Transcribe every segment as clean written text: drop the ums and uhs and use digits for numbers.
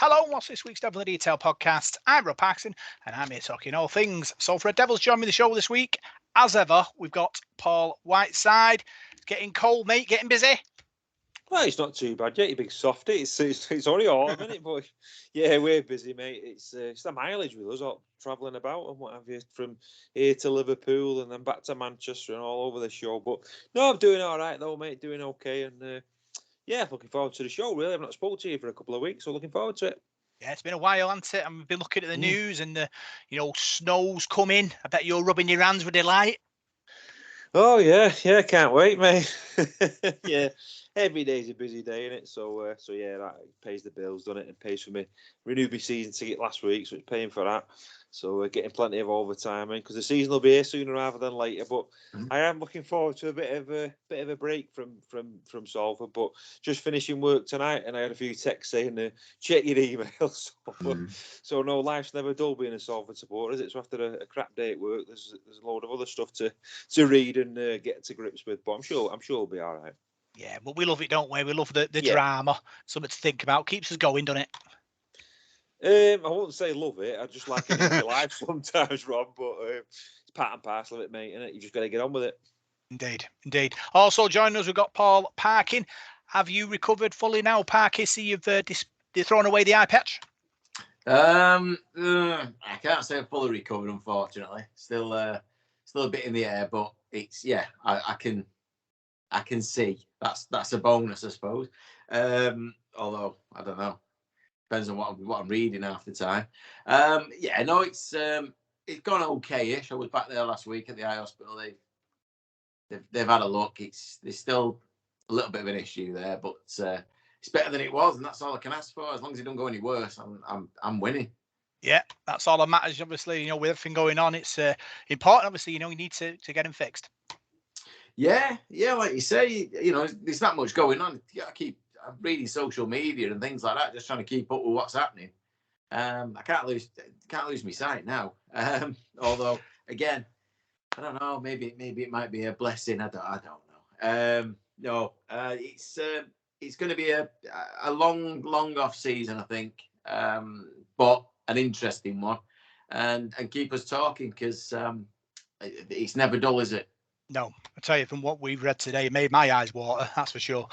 Hello, and what's this week's Devil in the Detail podcast? I'm Rob Paxton, and I'm here talking all things Salford Devils. Join me the show this week. As ever, we've got Paul Whiteside. It's getting cold, mate. Getting busy. Well, it's not too bad yet, you big softy. It's only autumn, isn't it? But yeah, we're busy, mate. It's the mileage with us, all travelling about and what have you, from here to Liverpool and then back to Manchester and all over the show. But no, I'm doing all right though, mate. Doing okay, and yeah, looking forward to the show. Really, I've not spoken to you for a couple of weeks, so looking forward to it. Yeah, it's been a while, hasn't it? And we've been looking at the news and the, snow's coming. I bet you're rubbing your hands with delight. Oh yeah, can't wait, mate. Yeah, every day's a busy day, innit? So yeah, that pays the bills, doesn't it? And pays for me. Renewed my season ticket last week, so it's paying for that. So we're getting plenty of overtime because the season will be here sooner rather than later. But I am looking forward to a bit of a break from Salford. But just finishing work tonight, and I had a few texts saying check your emails. So no, life's never dull being a Salford supporter, is it? So after a crap day at work, there's a load of other stuff to read and get to grips with. But I'm sure it'll be all right. Yeah, but we love it, don't we? We love the drama. Something to think about. Keeps us going, doesn't it? I wouldn't say love it. I just like an empty life sometimes, Rob. But it's part and parcel of it, mate. Innit? You just got to get on with it. Indeed. Also joining us, we've got Paul Parkin. Have you recovered fully now, Parky? See you've thrown away the eye patch. I can't say I'm fully recovered, unfortunately. Still a bit in the air, but it's I can see that's a bonus, I suppose. Although I don't know. Depends on what I'm reading half the time. It's gone okay-ish. I was back there last week at the eye hospital. They've had a look. There's still a little bit of an issue there, but it's better than it was, and that's all I can ask for. As long as it don't go any worse, I'm winning. Yeah, that's all that matters. Obviously, with everything going on, it's important. Obviously, you need to get them fixed. Yeah, like you say, there's that much going on. You got to keep reading social media and things like that, just trying to keep up with what's happening. I can't lose my sight now. Although, again, I don't know. Maybe it might be a blessing. I don't know. It's going to be a long off season, I think, but an interesting one, and keep us talking because it's never dull, is it? No, I tell you, from what we've read today, it made my eyes water. That's for sure.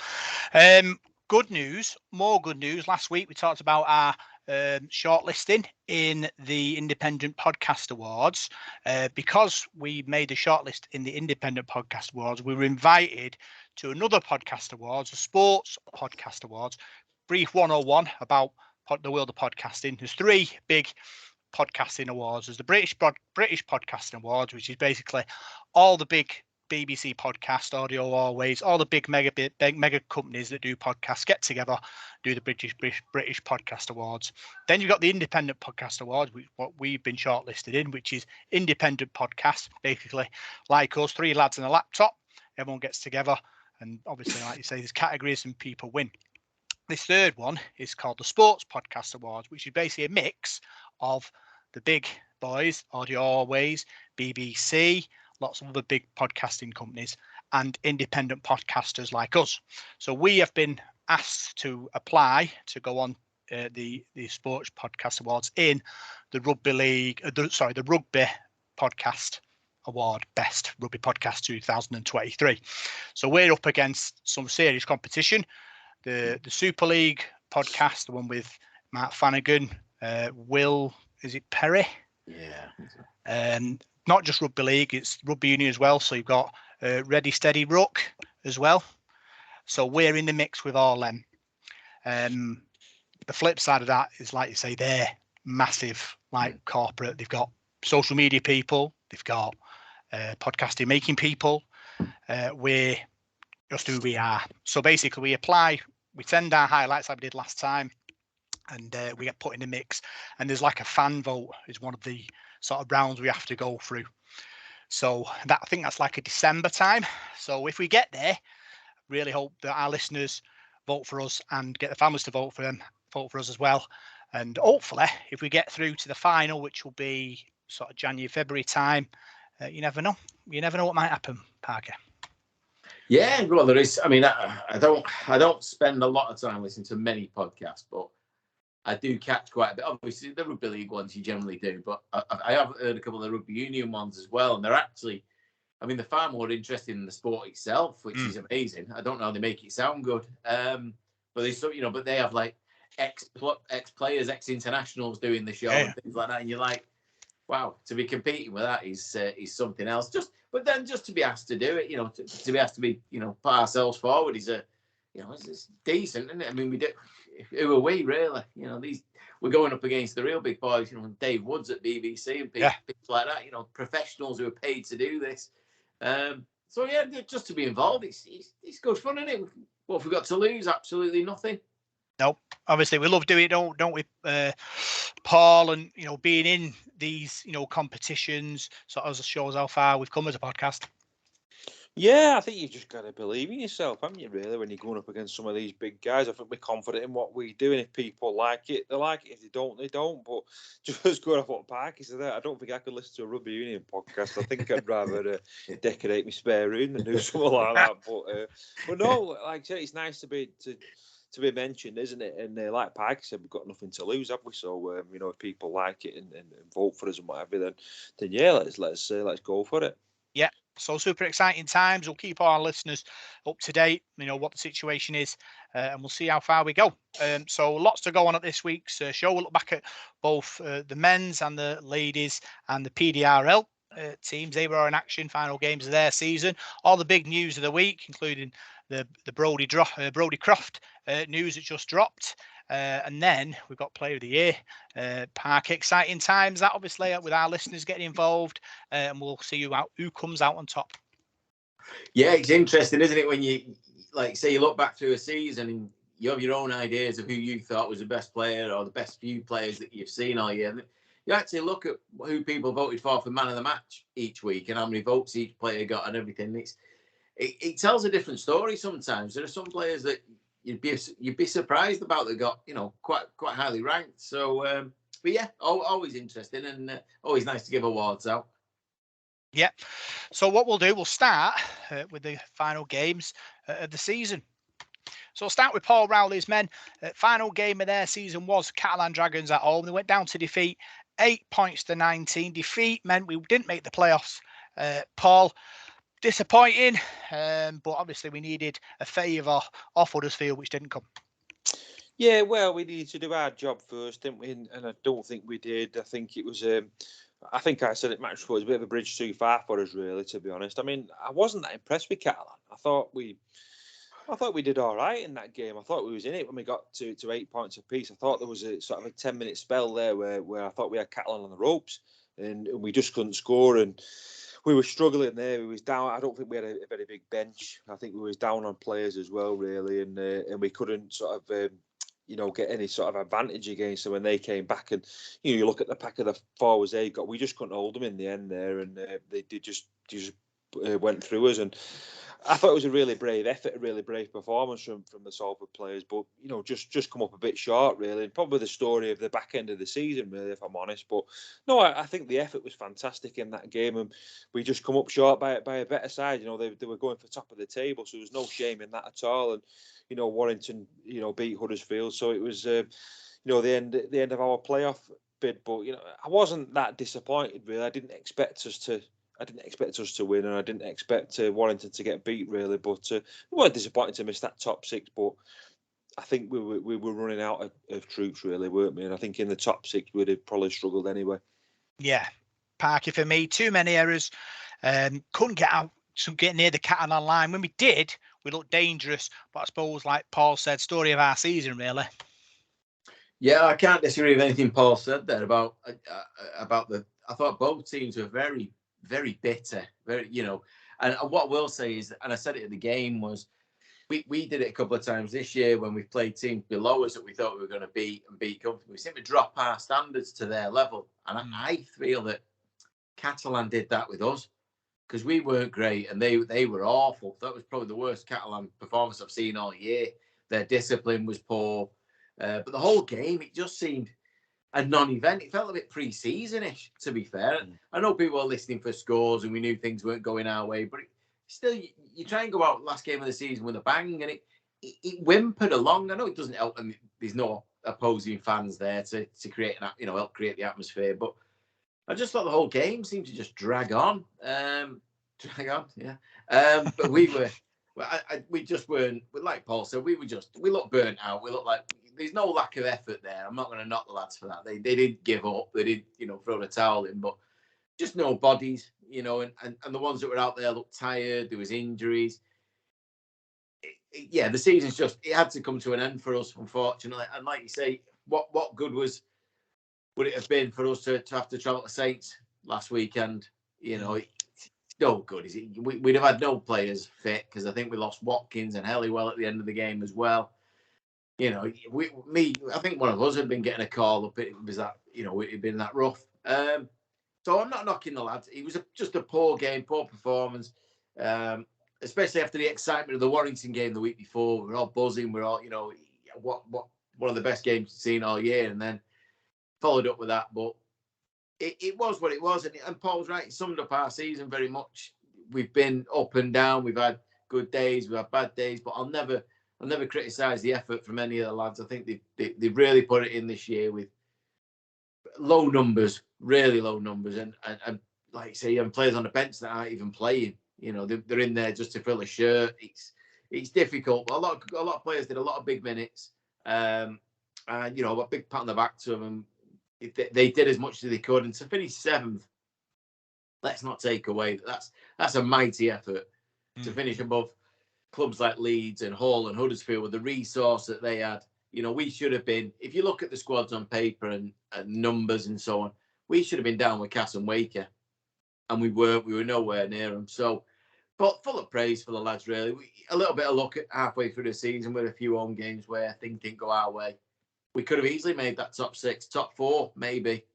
Good news, more good news. Last week we talked about our shortlisting in the Independent Podcast Awards. Because we made the shortlist in the Independent Podcast Awards, we were invited to another podcast awards, the Sports Podcast Awards. Brief 101 about the world of podcasting. There's three big podcasting awards. There's the British Podcasting Awards, which is basically all the big BBC podcast, Audio Always, all the big mega companies that do podcasts get together, do the British Podcast Awards. Then you've got the Independent Podcast Awards, which what we've been shortlisted in, which is independent podcasts, basically like us, three lads and a laptop. Everyone gets together, and obviously, like you say, there's categories and people win. This third one is called the Sports Podcast Awards, which is basically a mix of the big boys, Audio Always, BBC, lots of other big podcasting companies, and independent podcasters like us. So we have been asked to apply to go on the Sports Podcast Awards in the Rugby Podcast Award, Best Rugby Podcast 2023. So we're up against some serious competition. The Super League podcast, the one with Matt Flanagan, Will, is it Perry? Yeah. Not just Rugby League, it's Rugby Union as well. So you've got Ready Steady Ruck as well. So we're in the mix with all them. The flip side of that is, like you say, they're massive, like corporate. They've got social media people. They've got podcasting making people. We're just who we are. So basically we apply, we send our highlights like we did last time, and we get put in the mix. And there's like a fan vote is one of the sort of rounds we have to go through. So I think that's like a December time. So if we get there, really hope that our listeners vote for us and get the families to vote for us as well. And hopefully, if we get through to the final, which will be sort of January, February time, you never know. You never know what might happen, Parker. Yeah, well, there is. I mean, I don't spend a lot of time listening to many podcasts, but I do catch quite a bit. Obviously, the rugby league ones you generally do, but I have heard a couple of the rugby union ones as well, and they're actually, I mean, they're far more interesting in the sport itself, which is amazing. I don't know how they make it sound good, but they, but they have like ex players, ex internationals doing the show and things like that, and you're like, wow, to be competing with that is something else. But then just to be asked to do it, to be asked to be, put ourselves forward is it's decent, isn't it? I mean, we do. Who are we really? We're going up against the real big boys, Dave Woods at BBC and people like that, professionals who are paid to do this. So yeah, just to be involved, it's good fun, isn't it? What have we got to lose? Absolutely nothing. No, obviously we love doing it, don't we, Paul? And being in these competitions sort of shows how far we've come as a podcast. Yeah, I think you've just got to believe in yourself, haven't you, really, when you're going up against some of these big guys. I think we're confident in what we do, and if people like it, they like it. If they don't, they don't. But just going off what Parky said there, I don't think I could listen to a rugby union podcast. I think I'd rather decorate my spare room than do something like that. But no, like I said, it's nice to be mentioned, isn't it? And like Parky said, we've got nothing to lose, have we? So if people like it and vote for us and whatever, then yeah, let's go for it. Yeah. So super exciting times. We'll keep our listeners up to date, what the situation is, and we'll see how far we go. So lots to go on at this week's show. We'll look back at both the men's and the ladies and the PDRL teams. They were in action, final games of their season. All the big news of the week, including the Brodie Croft news that just dropped. And then we've got Player of the Year. Park, exciting times that, obviously, with our listeners getting involved, and we'll see who comes out on top. Yeah, it's interesting, isn't it, when you, say you look back through a season and you have your own ideas of who you thought was the best player or the best few players that you've seen all year. And you actually look at who people voted for man of the match each week and how many votes each player got and everything. It tells a different story sometimes. There are some players that you'd be surprised about that got quite highly ranked. So but yeah, always interesting and always nice to give awards out. Yeah. So what we'll start with the final games of the season. So I'll start with Paul Rowley's men. Final game of their season was Catalan Dragons at home. They went down to defeat 8 points to 19. Defeat meant we didn't make the playoffs. Paul, disappointing, but obviously we needed a favour off Huddersfield, which didn't come. Yeah, well, we needed to do our job first, didn't we? And I don't think we did. I think it was. I think I said it match before. It was a bit of a bridge too far for us, really, to be honest. I mean, I wasn't that impressed with Catalan. I thought we did all right in that game. I thought we was in it when we got to 8 points apiece. I thought there was a sort of a 10-minute spell there where I thought we had Catalan on the ropes and we just couldn't score and we were struggling there. We was down. I don't think we had a very big bench. I think we was down on players as well, really, and we couldn't sort of get any sort of advantage against them when they came back. And you look at the pack of the forwards they got. We just couldn't hold them in the end there, and they just went through us. And I thought it was a really brave effort, a really brave performance from the Salford players. But just come up a bit short, really. And probably the story of the back end of the season, really, if I'm honest. But no, I think the effort was fantastic in that game, and we just come up short by a better side. They were going for top of the table, so there was no shame in that at all. And Warrington, beat Huddersfield, so it was the end of our playoff bid. But I wasn't that disappointed, really. I didn't expect us to win, and I didn't expect Warrington to get beat, really. But we weren't disappointed to miss that top six. But I think we were running out of troops, really, weren't we? And I think in the top six we'd have probably struggled anyway. Yeah, Parky, for me, too many errors. Couldn't get out to get near the Catalan line. When we did, we looked dangerous. But I suppose, like Paul said, story of our season, really. Yeah, I can't disagree with anything Paul said there about the. I thought both teams were very, very bitter. Very, and what I will say is, and I said it at the game, was we did it a couple of times this year when we've played teams below us that we thought we were going to beat comfortably. We seem to drop our standards to their level, and I feel that Catalan did that with us. Because we weren't great and they were awful. That was probably the worst Catalan performance I've seen all year. Their discipline was poor. But the whole game, it just seemed a non-event. It felt a bit pre-season-ish, to be fair. I know people are listening for scores and we knew things weren't going our way, but still, you try and go out last game of the season with a bang and it whimpered along. I know it doesn't help and there's no opposing fans there to create help create the atmosphere. But I just thought the whole game seemed to just drag on. Yeah. But we just weren't, like Paul said, we looked burnt out. We looked like there's no lack of effort there. I'm not going to knock the lads for that. They didn't give up. They did, throw the towel in, but just no bodies, and the ones that were out there looked tired. There was injuries. The season's it had to come to an end for us, unfortunately. And like you say, what good would it have been for us to have to travel to Saints last weekend? It's no good, is it? We'd have had no players fit because I think we lost Watkins and Helliwell at the end of the game as well. I think one of us had been getting a call up. It was that, it'd been that rough. So I'm not knocking the lads. It was just a poor game, poor performance, especially after the excitement of the Warrington game the week before. We're all buzzing. We're all, what one of the best games we've seen all year, and then followed up with that. But it was what it was, and Paul's right. It summed up our season very much. We've been up and down. We've had good days. We've had bad days. But I'll never criticise the effort from any of the lads. I think they've really put it in this year with low numbers, really low numbers, and like you say, and players on the bench that aren't even playing. They're in there just to fill a shirt. It's difficult. But a lot of players did a lot of big minutes, and a big pat on the back to them. And they did as much as they could, and to finish 7th, let's not take away that's a mighty effort to finish above clubs like Leeds and Hull and Huddersfield with the resource that they had. We should have been, if you look at the squads on paper and numbers and so on, we should have been down with Cass and Waker, and we weren't. We were nowhere near them. So, but full of praise for the lads, really. A little bit of luck at halfway through the season with a few home games where things didn't go our way. We could have easily made that top 6, top 4, maybe.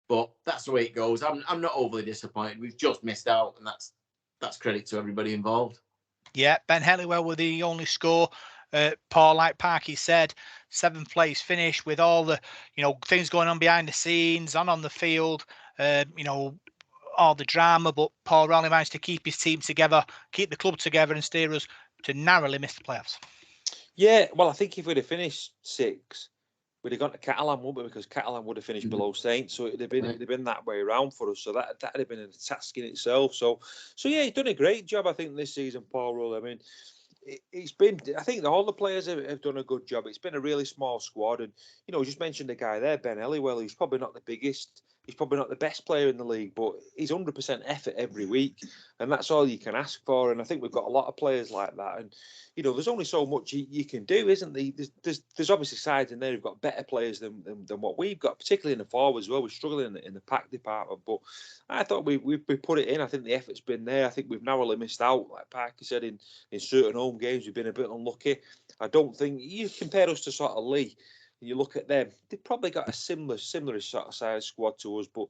But that's the way it goes. I'm not overly disappointed. We've just missed out, and that's credit to everybody involved. Yeah, Ben Helliwell with the only score. Paul, like Parky said, 7th place finish with all the things going on behind the scenes, on the field, all the drama. But Paul Rowley managed to keep his team together, keep the club together, and steer us to narrowly miss the playoffs. Yeah, well, I think if we'd have finished 6, we'd have gone to Catalan, wouldn't we? Because Catalan would have finished below Saints, so it'd have been that way around for us. So that'd have been a task in itself. So yeah, he's done a great job, I think, this season, Paul Rowley. I mean, it's been. I think all the players have done a good job. It's been a really small squad, and we just mentioned the guy there, Ben Helliwell. He's probably not the biggest. He's probably not the best player in the league, but he's 100% effort every week, and that's all you can ask for. And I think we've got a lot of players like that. And there's only so much you can do, isn't there? There's obviously sides in there who've got better players than what we've got, particularly in the forwards as well. We're struggling in the pack department, but I thought we put it in. I think the effort's been there. I think we've narrowly missed out, like Parker said, in certain home games we've been a bit unlucky. I don't think you compare us to sort of Lee. And you look at them, they've probably got a similar sort of size squad to us, but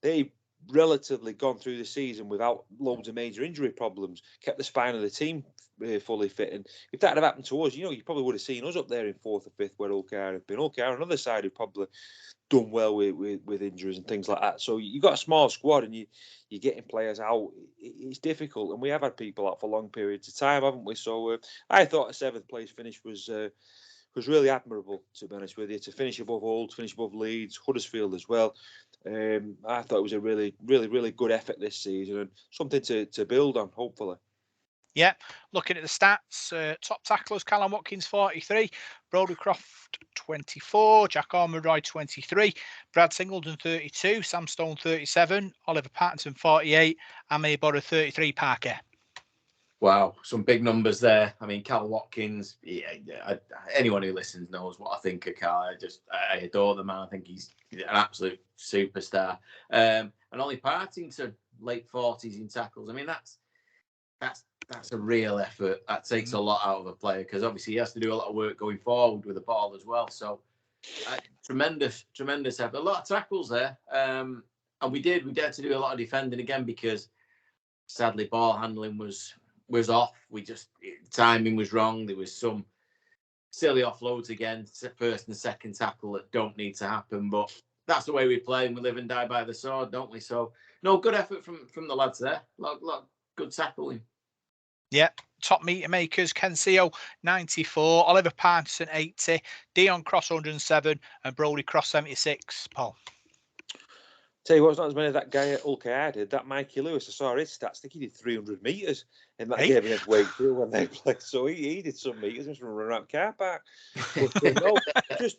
they've relatively gone through the season without loads of major injury problems, kept the spine of the team fully fit. And if that had happened to us, you probably would have seen us up there in 4th or 5th where OKR have been. OKR on the other side who probably done well with injuries and things like that. So you've got a small squad and you're getting players out. It's difficult, and we have had people out for long periods of time, haven't we? So I thought a 7th place finish was really admirable, to be honest with you, to finish above Hull, to finish above Leeds, Huddersfield as well. I thought it was a really, really, really good effort this season and something to build on, hopefully. Yeah, looking at the stats, top tacklers, Callum Watkins, 43, Brodie Croft, 24, Jack Ormeroy, 23, Brad Singleton, 32, Sam Stone, 37, Oliver Pattinson, 48, Amir Bora, 33, Parker. Wow, some big numbers there. I mean, Cal Watkins, anyone who listens knows what I think of Cal. I adore the man. I think he's an absolute superstar. And Ollie Partington, late 40s in tackles. I mean, that's a real effort. That takes a lot out of a player because obviously he has to do a lot of work going forward with the ball as well. So tremendous effort. A lot of tackles there. And we dared to do a lot of defending again because sadly ball handling was off. Timing was wrong. There was some silly offloads again, first and second tackle that don't need to happen. But that's the way we play, and we live and die by the sword, don't we? So no, good effort from the lads there. Lot good tackling. Yeah, top meter makers: Kensio 94, Oliver Parkinson 80, Dion Cross 107, and Brodie Croft 76. Paul. Tell you what, it's not as many as that guy at Ulker did. That Mikey Lewis, I saw his stats. I think he did 300 metres in that game against Wakefield when they played. So he did some metres just running around car park. But no,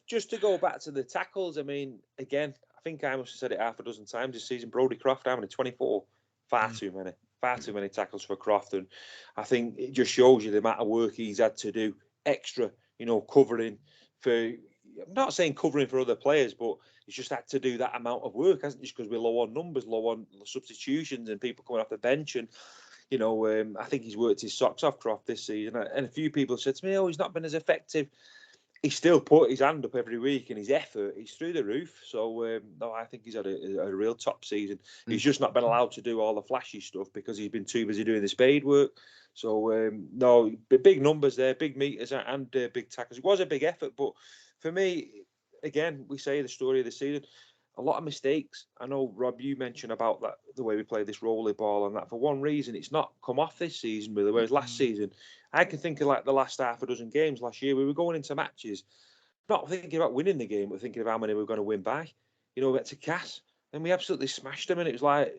just to go back to the tackles. I mean, again, I think I must have said it half a dozen times this season. Brodie Croft having a 24, far too many tackles for Croft, and I think it just shows you the amount of work he's had to do extra. Covering for. I'm not saying covering for other players, but he's just had to do that amount of work, hasn't he? Just because we're low on numbers, low on substitutions, and people coming off the bench. And I think he's worked his socks off, Croft, this season. And a few people said to me, "Oh, he's not been as effective." He's still put his hand up every week, and his effort is through the roof. So no, I think he's had a real top season. He's just not been allowed to do all the flashy stuff because he's been too busy doing the spade work. So no, big numbers there, big meters and big tackles. It was a big effort, but for me, again, we say the story of the season. A lot of mistakes. I know, Rob, you mentioned about that, the way we play this rolly ball and that. For one reason, it's not come off this season, really. Whereas last season, I can think of like the last half a dozen games last year. We were going into matches, not thinking about winning the game, but thinking of how many we were going to win by. We went to Cass and we absolutely smashed them. And it was like,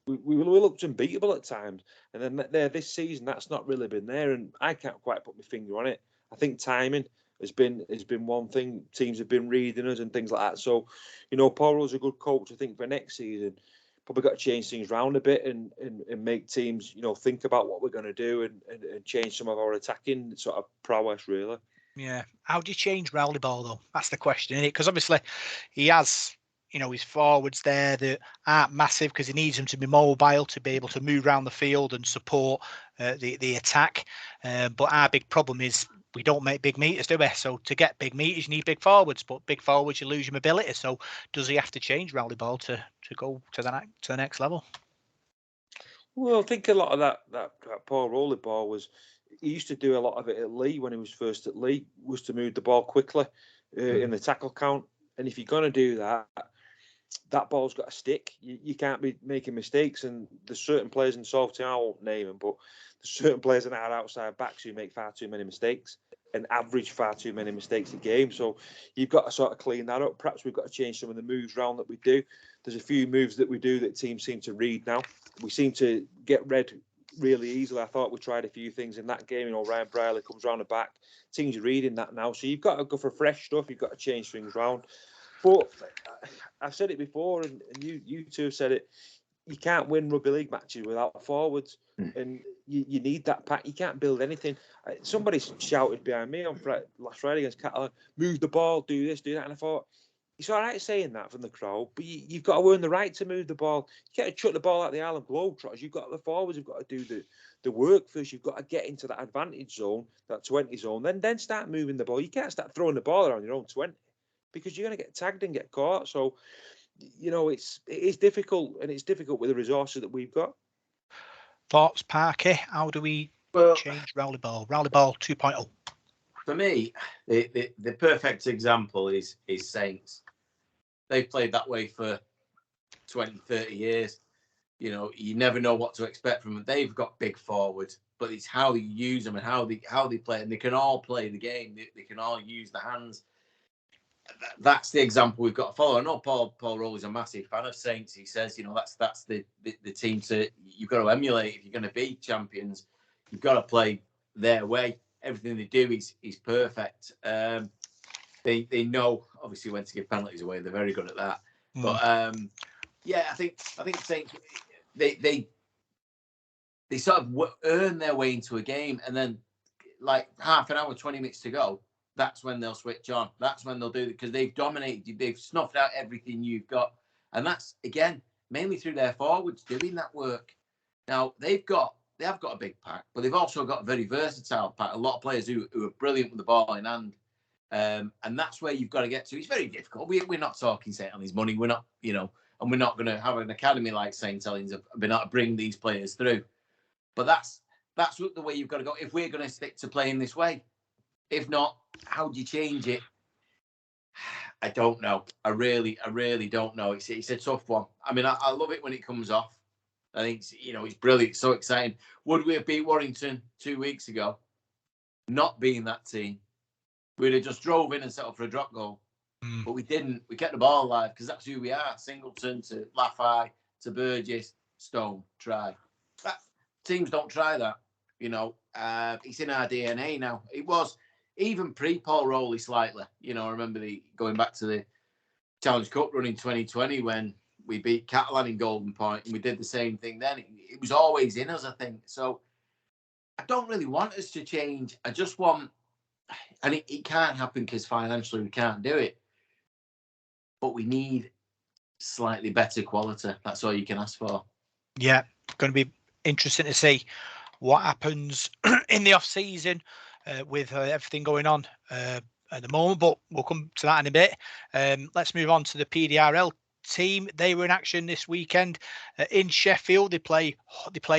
we looked unbeatable at times. And then there, this season, that's not really been there. And I can't quite put my finger on it. I think timing has been one thing. Teams have been reading us and things like that. So, Paul Rowleys a good coach. I think for next season, probably got to change things around a bit and make teams, think about what we're going to do and change some of our attacking sort of prowess, really. Yeah. How do you change Rowley ball, though? That's the question, isn't it? Because obviously he has, his forwards there that aren't massive because he needs them to be mobile to be able to move around the field and support the attack. But our big problem is we don't make big meters, do we? So to get big meters, you need big forwards. But big forwards, you lose your mobility. So does he have to change Rowley ball to go to the next level? Well, I think a lot of that Paul Rowley ball was, he used to do a lot of it at Lee when he was first at Lee, was to move the ball quickly in the tackle count. And if you're going to do that, that ball's got to stick. You can't be making mistakes. And there's certain players in Salford, I won't name them, but there's certain players in our outside backs who make far too many mistakes and average far too many mistakes a game. So you've got to sort of clean that up. Perhaps we've got to change some of the moves around that we do. There's a few moves that we do that teams seem to read now. We seem to get read really easily. I thought we tried a few things in that game. Ryan Brierley comes around the back. Teams are reading that now. So you've got to go for fresh stuff. You've got to change things around. But I've said it before, and you two have said it. You can't win rugby league matches without forwards, and you need that pack. You can't build anything. Somebody shouted behind me on last Friday against Catalan, move the ball, do this, do that. And I thought, it's all right saying that from the crowd, but you've got to earn the right to move the ball. You can't chuck the ball out the Island Globetrotters. You've got the forwards, you've got to do the work first. You've got to get into that advantage zone, that 20 zone, then start moving the ball. You can't start throwing the ball around your own 20 because you're going to get tagged and get caught. So, it is difficult, and it's difficult with the resources that we've got. Thoughts, Parky? How do we change Rowley ball? Rowley ball 2.0. For me, the perfect example is Saints. They've played that way for 20, 30 years. You never know what to expect from them. They've got big forwards, but it's how you use them and how they play. And they can all play the game. They can all use the hands. That's the example we've got to follow. I know Paul Rowley's a massive fan of Saints. He says, that's the team you've got to emulate if you're going to be champions. You've got to play their way. Everything they do is perfect. They know obviously when to give penalties away. They're very good at that. But I think Saints they sort of earn their way into a game, and then like half an hour, 20 minutes to go, that's when they'll switch on. That's when they'll do it because they've dominated. They've snuffed out everything you've got, and that's again mainly through their forwards doing that work. Now they have got a big pack, but they've also got a very versatile pack. A lot of players who are brilliant with the ball in hand. And that's where you've got to get to. It's very difficult. We're not talking St. Helens money. We're not, and we're not going to have an academy like St. Helens have been able to bring these players through. But that's the way you've got to go. If we're going to stick to playing this way, if not, how do you change it? I don't know. I really don't know. It's a tough one. I mean, I love it when it comes off. I think it's brilliant, so exciting. Would we have beat Warrington 2 weeks ago? Not being that team, we'd have just drove in and set up for a drop goal. But we didn't. We kept the ball alive because that's who we are. Singleton to Laffey to Burgess, Stone, try. Teams don't try that. It's in our DNA now. It was even pre-Paul Rowley slightly. I remember going back to the Challenge Cup run in 2020 when we beat Catalan in Golden Point and we did the same thing then. It was always in us, I think. So I don't really want us to change. I just want, and it can't happen because financially we can't do it, but we need slightly better quality. That's all you can ask for. Yeah, going to be interesting to see what happens in the off season with everything going on at the moment, but we'll come to that in a bit. Let's move on to the PDRL team. They were in action this weekend in Sheffield. They played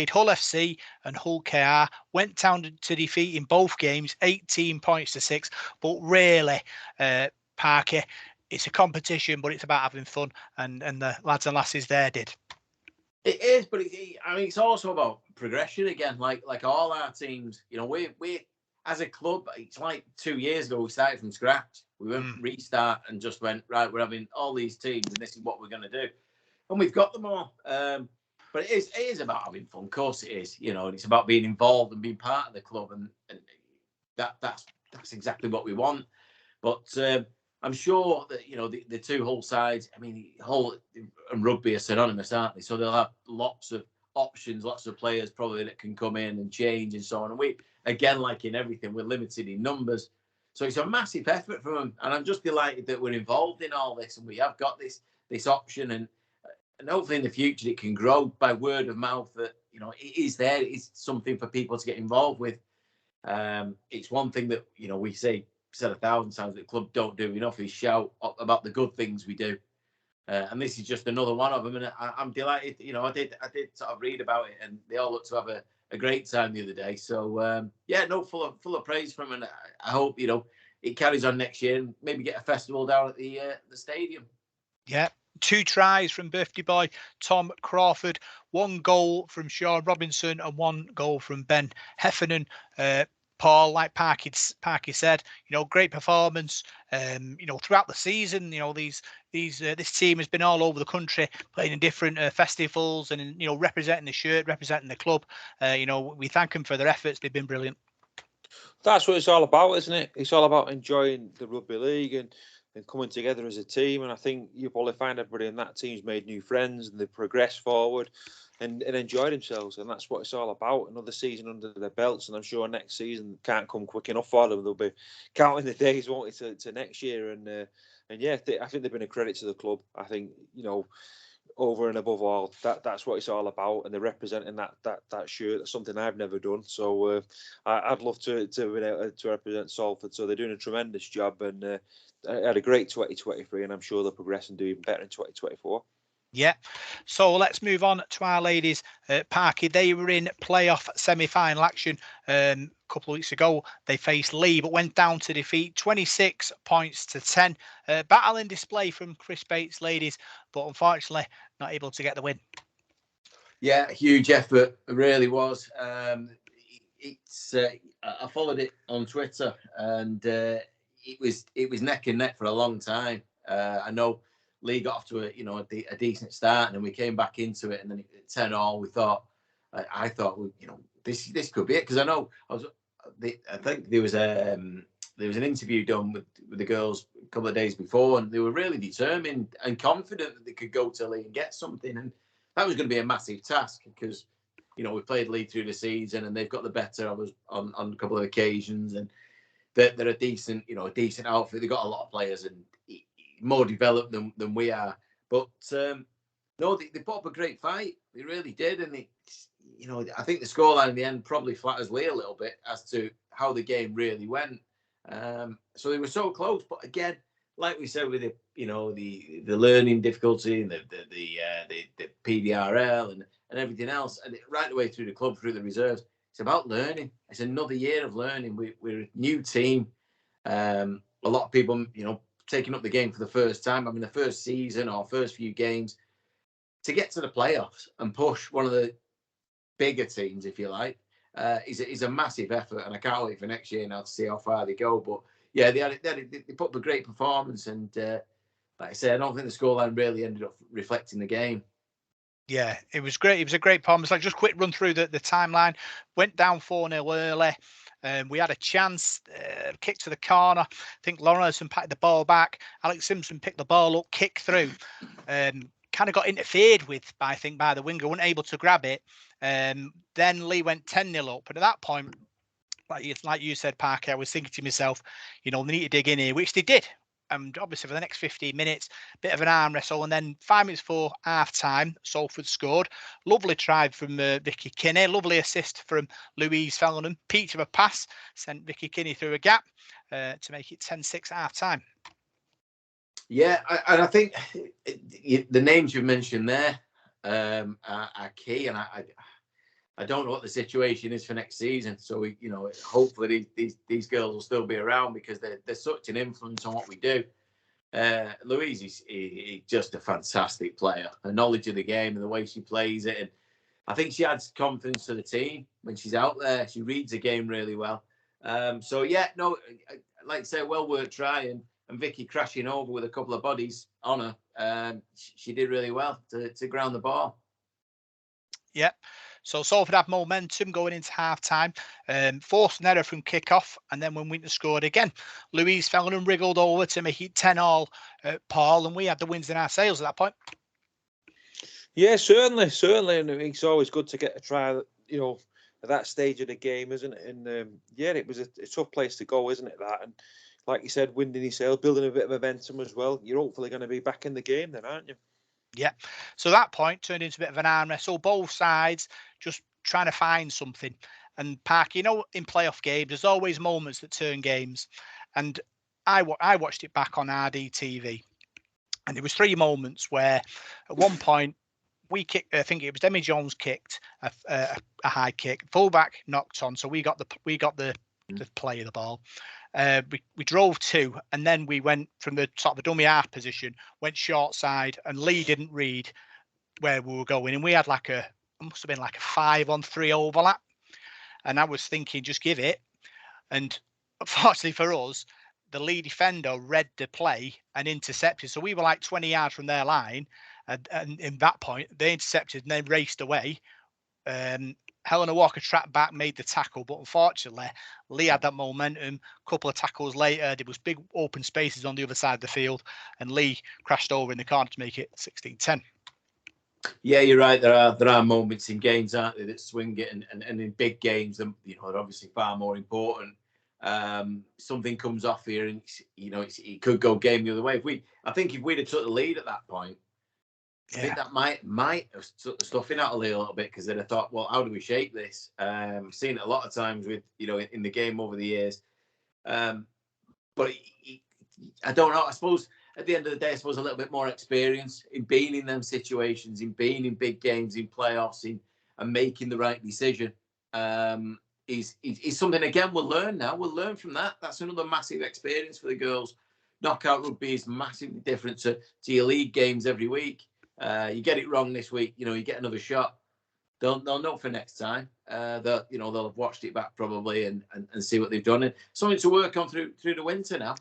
Hull FC and Hull KR. Went down to defeat in both games, 18 points to 6. But really, Parky, it's a competition, but it's about having fun, and the lads and lasses there did. It is, but it's also about progression again. Like all our teams, we as a club, it's like 2 years ago we started from scratch. We went restart and just went right. We're having all these teams, and this is what we're going to do, and we've got them all. But it is about having fun. Of course, it is. And it's about being involved and being part of the club, and that's exactly what we want. But I'm sure that the two Hull sides. I mean, Hull and rugby are synonymous, aren't they? So they'll have lots of options, lots of players probably that can come in and change and so on. And we, again, like in everything, we're limited in numbers. So it's a massive effort from them. And I'm just delighted that we're involved in all this and we have got this option. And hopefully in the future it can grow by word of mouth that, it is there. It is something for people to get involved with. It's one thing that, we said 1,000 times that the club don't do enough is shout about the good things we do. And this is just another one of them. And I'm delighted. I did sort of read about it, and they all look to have a great time the other day. So full of praise from them. And I hope it carries on next year and maybe get a festival down at the stadium. Yeah. 2 tries from birthday boy Tom Crawford, 1 goal from Sean Robinson, and 1 goal from Ben Heffernan. Paul, like Parky said, great performance. Throughout the season, this team has been all over the country, playing in different festivals and representing the shirt, representing the club. We thank them for their efforts. They've been brilliant. That's what it's all about, isn't it? It's all about enjoying the rugby league and coming together as a team. And I think you probably find everybody in that team's made new friends and they've progressed forward and enjoyed themselves. And that's what it's all about. Another season under their belts. And I'm sure next season can't come quick enough for them. They'll be counting the days, won't it, to next year. And yeah, I think they've been a credit to the club. I think, over and above all, that's what it's all about, and they're representing that shirt. That's something I've never done, so I'd love to represent Salford. So they're doing a tremendous job, and had a great 2023, and I'm sure they'll progress and do even better in 2024. Yeah. So let's move on to our ladies. Parky, they were in playoff semi-final action a couple of weeks ago. They faced Lee, but went down to defeat 26 points to 10. Battling display from Chris Bates' ladies, but unfortunately not able to get the win. Yeah, huge effort. It really was. I followed it on Twitter, and it was neck and neck for a long time. I know Lee got off to a decent start, and then we came back into it, and then at 10-all, we thought, I thought, this could be it, because I think there was an interview done with the girls a couple of days before, and they were really determined and confident that they could go to Lee and get something, and that was going to be a massive task because we played Lee through the season, and they've got the better of us on a couple of occasions, and they're a decent outfit. They've got a lot of players and more developed than we are, but no, they put up a great fight. They really did, and I think the scoreline in the end probably flatters Lee a little bit as to how the game really went. So they were so close, but again, like we said with the learning difficulty and the PDRL and everything else, and right the way through the club, through the reserves, it's about learning. It's another year of learning. We're a new team. A lot of people, taking up the game for the first time. I mean, the first season or first few games, to get to the playoffs and push one of the bigger teams, if you like, is a massive effort, and I can't wait for next year now to see how far they go. But yeah, they put up a great performance, and like I said, I don't think the scoreline really ended up reflecting the game. Yeah, it was great. It was a great performance. Like, just quick run through the timeline. Went down 4-0 early. We had a chance, kick to the corner. I think Lawrenson packed the ball back. Alex Simpson picked the ball up, kicked through. Kind of got interfered with, by the winger, wasn't able to grab it. Then Lee went 10-0 up. And at that point, like you said, Parker, I was thinking to myself, they need to dig in here, which they did. And obviously for the next 15 minutes, bit of an arm wrestle. And then 5 minutes before half time, Salford scored. Lovely try from Vicky Kinney. Lovely assist from Louise Fellenham. Peach of a pass sent Vicky Kinney through a gap to make it 10-6 at half time. Yeah, and I think the names you mentioned there are key. And I don't know what the situation is for next season. So hopefully these girls will still be around, because they're such an influence on what we do. Louise is just a fantastic player. Her knowledge of the game and the way she plays it, and I think she adds confidence to the team when she's out there. She reads the game really well. So yeah, no, like I say, well worth trying. And Vicky crashing over with a couple of bodies on her. She did really well to ground the ball. Yep. So Salford had momentum going into half time, forced an error from kick-off, and then when Winter scored again, Louise Fellenham wriggled over to make it 10-all, Paul, and we had the wins in our sails at that point. Yeah, certainly, and it's always good to get a try, at that stage of the game, isn't it? And yeah, it was a tough place to go, isn't it, that? And like you said, winning your sails, building a bit of momentum as well. You're hopefully going to be back in the game then, aren't you? Yeah. So that point turned into a bit of an arm wrestle. Both sides just trying to find something. And Park, in playoff games, there's always moments that turn games. And I watched it back on RDTV. And there was 3 moments where at one point we kicked, I think it was Demi Jones kicked a high kick, fullback knocked on. So we got the play of the ball. We drove 2, and then we went from the sort of a dummy half position, went short side, and Lee didn't read where we were going, and we had it must have been like a 5-on-3 overlap, and I was thinking, just give it. And unfortunately for us, the Lee defender read the play and intercepted, so we were like 20 yards from their line, and in that point they intercepted and then raced away. Helena Walker trapped back, made the tackle, but unfortunately, Lee had that momentum. A couple of tackles later, there was big open spaces on the other side of the field, and Lee crashed over in the corner to make it 16-10. Yeah, you're right. There are moments in games, aren't there, that swing it, and in big games, they're obviously far more important. Something comes off here, and it could go game the other way. I think if we'd have took the lead at that point, I think that might have took the stuffing out of Lee a little bit, because they'd have thought, well, how do we shape this? Seen it a lot of times with in the game over the years, but I don't know. I suppose at the end of the day, I suppose a little bit more experience in being in them situations, in being in big games, in playoffs, and making the right decision is something, again, we'll learn now. We'll learn from that. That's another massive experience for the girls. Knockout rugby is massively different to your league games every week. You get it wrong this week, you get another shot. They'll know for next time. They'll have watched it back probably and see what they've done. And something to work on through the winter now.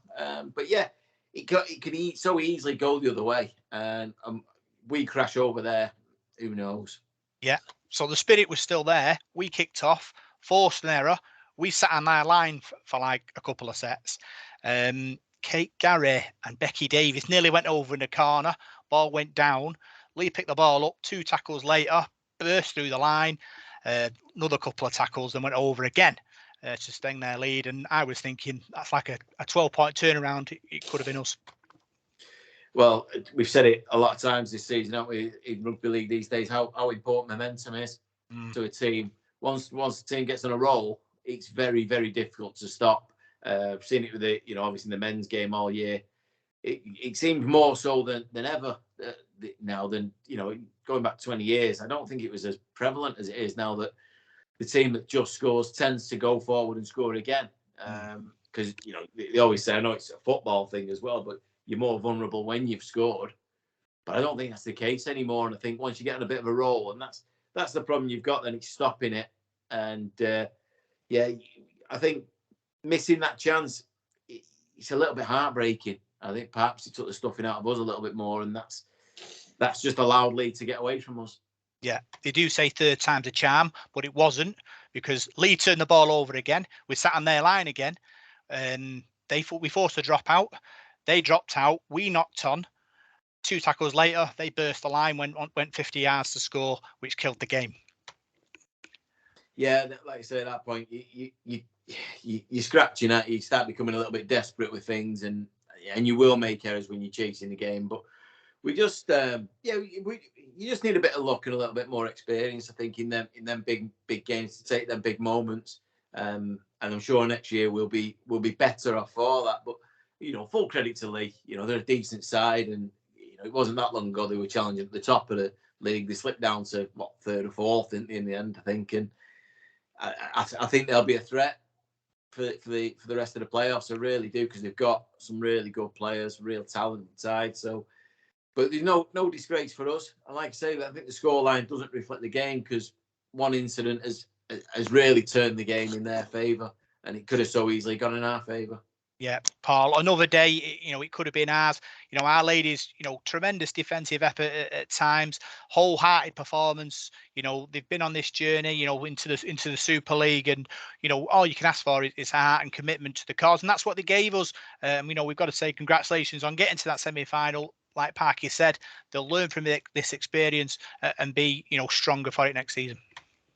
But yeah, it can so easily go the other way, and we crash over there. Who knows? Yeah. So the spirit was still there. We kicked off, forced an error. We sat on our line for like a couple of sets. Kate Gary and Becky Davis nearly went over in the corner. Ball went down. Lee picked the ball up. 2 tackles later, burst through the line. Another couple of tackles, then went over again to sustain their lead. And I was thinking, that's like a 12-point turnaround. It could have been us. Well, we've said it a lot of times this season, haven't we, in rugby league these days, how important momentum is to a team. Once the team gets on a roll, it's very, very difficult to stop. I've seen it with obviously the men's game all year. It seems more so than ever now than, going back 20 years. I don't think it was as prevalent as it is now, that the team that just scores tends to go forward and score again. Because, they always say, I know it's a football thing as well, but you're more vulnerable when you've scored. But I don't think that's the case anymore. And I think once you get on a bit of a roll, and that's the problem you've got, then it's stopping it. And yeah, I think missing that chance, it's a little bit heartbreaking. I think perhaps he took the stuffing out of us a little bit more, and that's just allowed Lee to get away from us. Yeah, they do say third time's a charm, but it wasn't, because Lee turned the ball over again. We sat on their line again, and we forced a drop out. They dropped out. We knocked on. 2 tackles later, they burst the line, went 50 yards to score, which killed the game. Yeah, like I say, at that point, you're scratching at, you start becoming a little bit desperate with things, and you will make errors when you're chasing the game. But we just, you just need a bit of luck and a little bit more experience, I think, in them big games to take them big moments. And I'm sure next year we'll be better off for that. But full credit to Lee. They're a decent side, and it wasn't that long ago they were challenging at the top of the league. They slipped down to third or fourth in the end, I think, and I think they'll be a threat for the rest of the playoffs. I really do, because they've got some really good players, real talented side. So, but there's no disgrace for us. I like to say that I think the scoreline doesn't reflect the game, because one incident has really turned the game in their favour, and it could have so easily gone in our favour. Yeah, Paul, another day, it could have been ours. Our ladies, tremendous defensive effort at times, wholehearted performance. They've been on this journey, into the Super League, and, all you can ask for is heart and commitment to the cause. And that's what they gave us. We've got to say congratulations on getting to that semi-final. Like Parky said, they'll learn from this experience and be, stronger for it next season.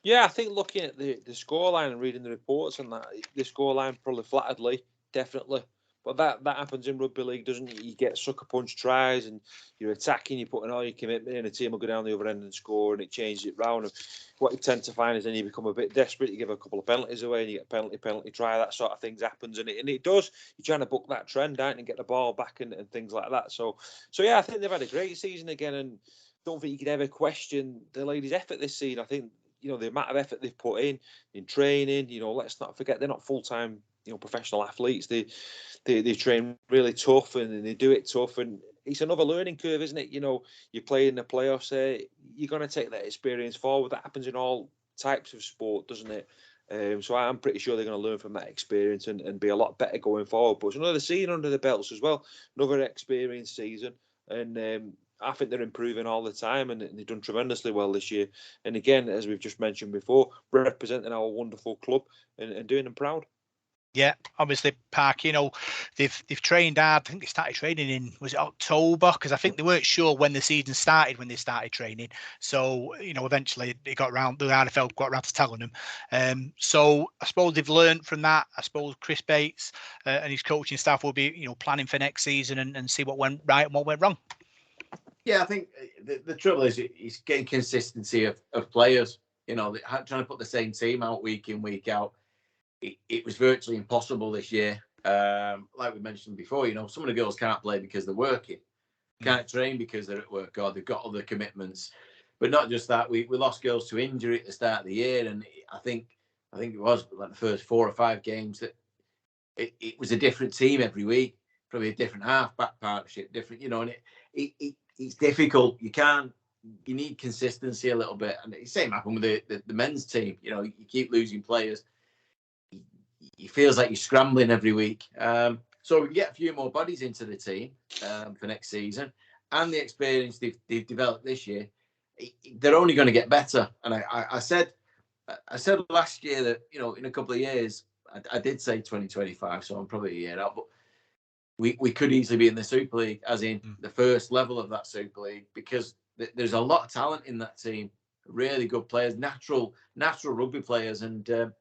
Yeah, I think looking at the scoreline and reading the reports and that, the scoreline probably flattered Lee, definitely. But that happens in rugby league, doesn't it? You get sucker punch tries and you're attacking, you're putting all your commitment in, a team will go down the other end and score, and it changes it round. And what you tend to find is then you become a bit desperate, you give a couple of penalties away and you get penalty try, that sort of things happens, and it does. You're trying to book that trend out and get the ball back and things like that. So yeah, I think they've had a great season again, and don't think you could ever question the ladies' effort this season. I think, the amount of effort they've put in training, let's not forget they're not full-time, professional athletes. They train really tough and they do it tough, and it's another learning curve, isn't it? You play in the playoffs, you're going to take that experience forward. That happens in all types of sport, doesn't it? So I'm pretty sure they're going to learn from that experience and be a lot better going forward. But it's another season under the belts as well, another experienced season, and I think they're improving all the time, and they've done tremendously well this year. And again, as we've just mentioned before, representing our wonderful club and doing them proud. Yeah, obviously, Park, they've trained hard. I think they started training in, was it October? Because I think they weren't sure when the season started when they started training. So, eventually the RFL got around to telling them. So I suppose they've learned from that. I suppose Chris Bates and his coaching staff will be, planning for next season and see what went right and what went wrong. Yeah, I think the trouble is getting consistency of players. Trying to put the same team out week in, week out. It was virtually impossible this year. Like we mentioned before, some of the girls can't play because they're working, can't train because they're at work, or they've got other commitments. But not just that, we lost girls to injury at the start of the year, and I think it was like the first 4 or 5 games that it was a different team every week, probably a different half-back partnership, different, and it's difficult. You need consistency a little bit, and the same happened with the men's team. You keep losing players. It feels like you're scrambling every week. So we can get a few more bodies into the team for next season, and the experience they've developed this year, they're only going to get better. And I said last year that in a couple of years, I did say 2025, so I'm probably a year out, but we could easily be in the Super League, as in the first level of that Super League, because there's a lot of talent in that team, really good players, natural rugby players, and the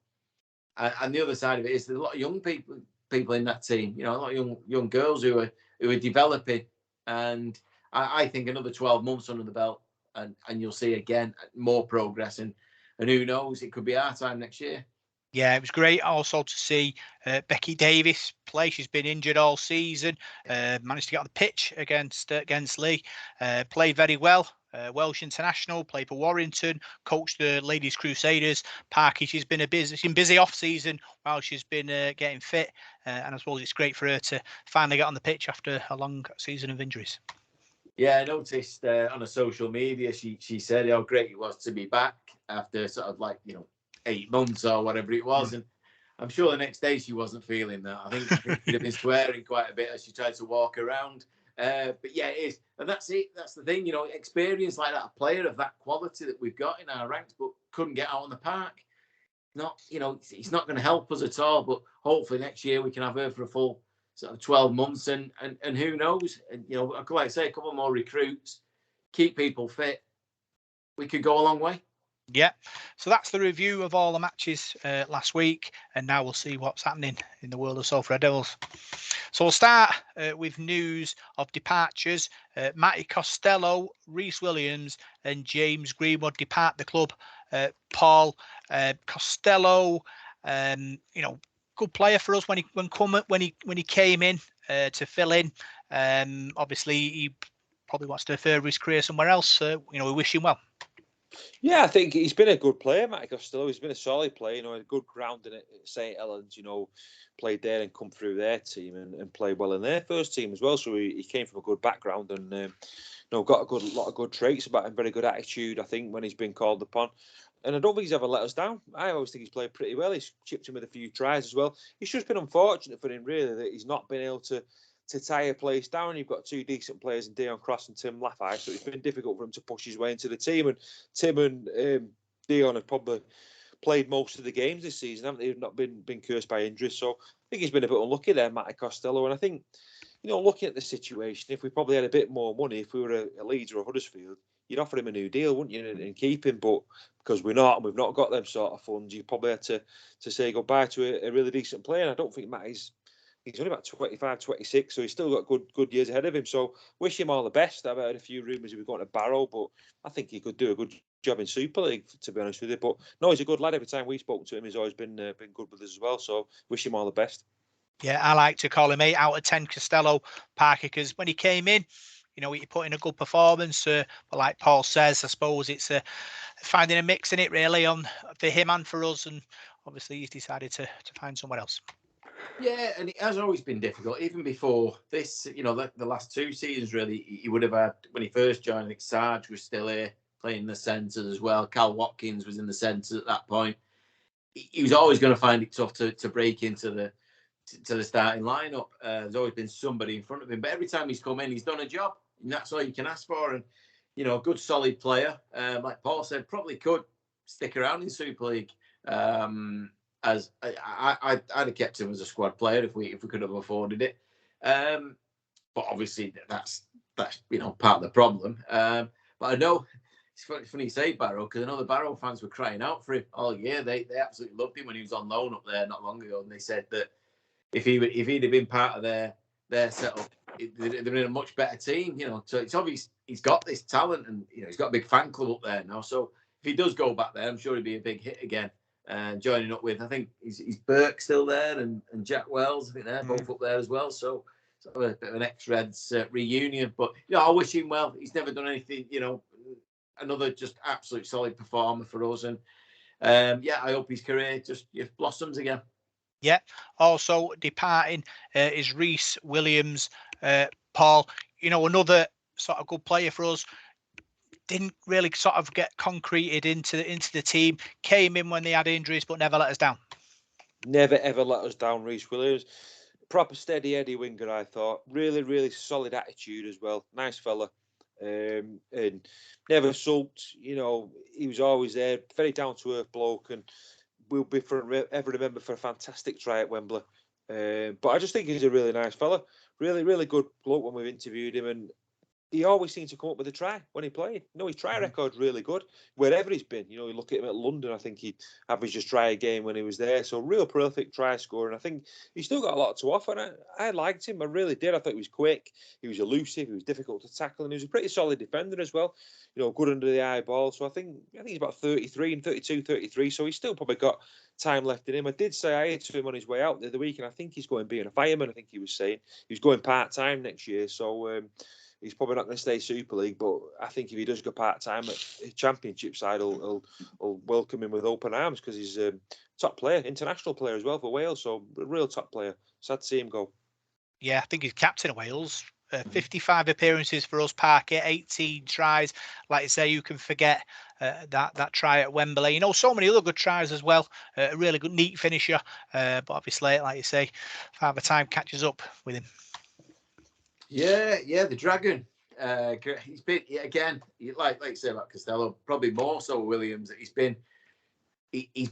other side of it is there's a lot of young people in that team. A lot of young girls who are developing, and I think another 12 months under the belt, and you'll see again more progress, and who knows, it could be our time next year. Yeah, it was great also to see Becky Davis play. She's been injured all season. Managed to get on the pitch against Lee. Played very well. Welsh international, played for Warrington, coached the Ladies Crusaders. Parky, she's been busy off season while she's been getting fit, and I suppose it's great for her to finally get on the pitch after a long season of injuries. Yeah, I noticed on a social media, she said how great it was to be back after sort of 8 months or whatever it was. And I'm sure the next day she wasn't feeling that. I think she'd have been swearing quite a bit as she tried to walk around. But yeah, it is. And that's it. That's the thing, experience like that, a player of that quality that we've got in our ranks, but couldn't get out on the park. It's not going to help us at all. But hopefully next year we can have her for a full sort of 12 months, and who knows? And like I say, a couple more recruits, keep people fit. We could go a long way. Yeah, so that's the review of all the matches last week, and now we'll see what's happening in the world of Salford Red Devils. So we'll start with news of departures. Matty Costello, Rhys Williams, and James Greenwood depart the club. Paul Costello, good player for us when he came in to fill in. Obviously, he probably wants to further his career somewhere else. We wish him well. Yeah, I think he's been a good player, Matty Costello. He's been a solid player, a good grounding at St. Helens, played there and come through their team and played well in their first team as well. So he came from a good background and, got a lot of good traits about him, very good attitude, I think, when he's been called upon. And I don't think he's ever let us down. I always think he's played pretty well. He's chipped in with a few tries as well. It's just been unfortunate for him, really, that he's not been able to tie a place down. You've got two decent players in Dion Cross and Tim Laffey, so it's been difficult for him to push his way into the team. And Tim and Dion have probably played most of the games this season, haven't they? They've not been cursed by injuries. So I think he's been a bit unlucky there, Matty Costello. And I think, looking at the situation, if we probably had a bit more money, if we were a Leeds or a Huddersfield, you'd offer him a new deal, wouldn't you, and keep him. But because we've not got them sort of funds, you probably had to say goodbye to a really decent player. And I don't think Matty's... He's only about 25, 26, so he's still got good years ahead of him. So wish him all the best. I've heard a few rumours he was going to Barrow, but I think he could do a good job in Super League, to be honest with you. But no, he's a good lad. Every time we spoke to him, he's always been good with us as well. So wish him all the best. Yeah, I like to call him 8 out of 10 Costello, Parker, because when he came in, he put in a good performance. But like Paul says, I suppose it's finding a mix in it really for him and for us. And obviously he's decided to find somewhere else. Yeah, and it has always been difficult. Even before this, the last 2 seasons, really, he would have had, when he first joined, I think Sarge was still here playing the centres as well. Cal Watkins was in the centres at that point. He was always going to find it tough to break into the starting lineup. There's always been somebody in front of him. But every time he's come in, he's done a job. And that's all you can ask for. And, a good, solid player, like Paul said, probably could stick around in Super League. As I'd have kept him as a squad player if we could have afforded it, but obviously that's part of the problem. But I know it's funny you say Barrow, because I know the Barrow fans were crying out for him all year. They absolutely loved him when he was on loan up there not long ago, and they said that if he'd have been part of their setup, they'd been a much better team. So it's obvious he's got this talent, and he's got a big fan club up there now. So if he does go back there, I'm sure he'd be a big hit again. Joining up with, I think, is Burke still there, and Jack Wells, I think they're both up there as well. So sort of a bit of an ex-Reds reunion. But I wish him well. He's never done anything, another just absolute solid performer for us. And I hope his career just blossoms again. Yeah. Also departing is Rhys Williams. Paul, another sort of good player for us. Didn't really sort of get concreted into the team. Came in when they had injuries, but never let us down. Never ever let us down, Rhys Williams. Proper steady Eddie winger, I thought. Really, really solid attitude as well. Nice fella. And never sulked. He was always there. Very down to earth bloke, and will be ever remembered for a fantastic try at Wembley. But I just think he's a really nice fella. Really, really good bloke when we've interviewed him, and he always seems to come up with a try when he played. His try record's really good wherever he's been. You look at him at London, I think he averaged just try a game when he was there. So real prolific try scorer. And I think he's still got a lot to offer. And I liked him. I really did. I thought he was quick. He was elusive. He was difficult to tackle. And he was a pretty solid defender as well. Good under the eye ball. So I think he's about 33 and 32, 33. So he's still probably got time left in him. I did say I to him on his way out the other week, and I think he's going being a fireman. I think he was saying he was going part-time next year. So he's probably not going to stay Super League, but I think if he does go part-time at Championship side, he'll welcome him with open arms, because he's a top player, international player as well for Wales, so a real top player. Sad to see him go. Yeah, I think he's captain of Wales 55 appearances for us, Parky, 18 tries. Like you say, you can forget that try at Wembley. You know, so many other good tries as well. A really good, neat finisher. But obviously, like you say, Father Time catches up with him. Yeah, the Dragon. He's been again, like you say about Costello, probably more so Williams. He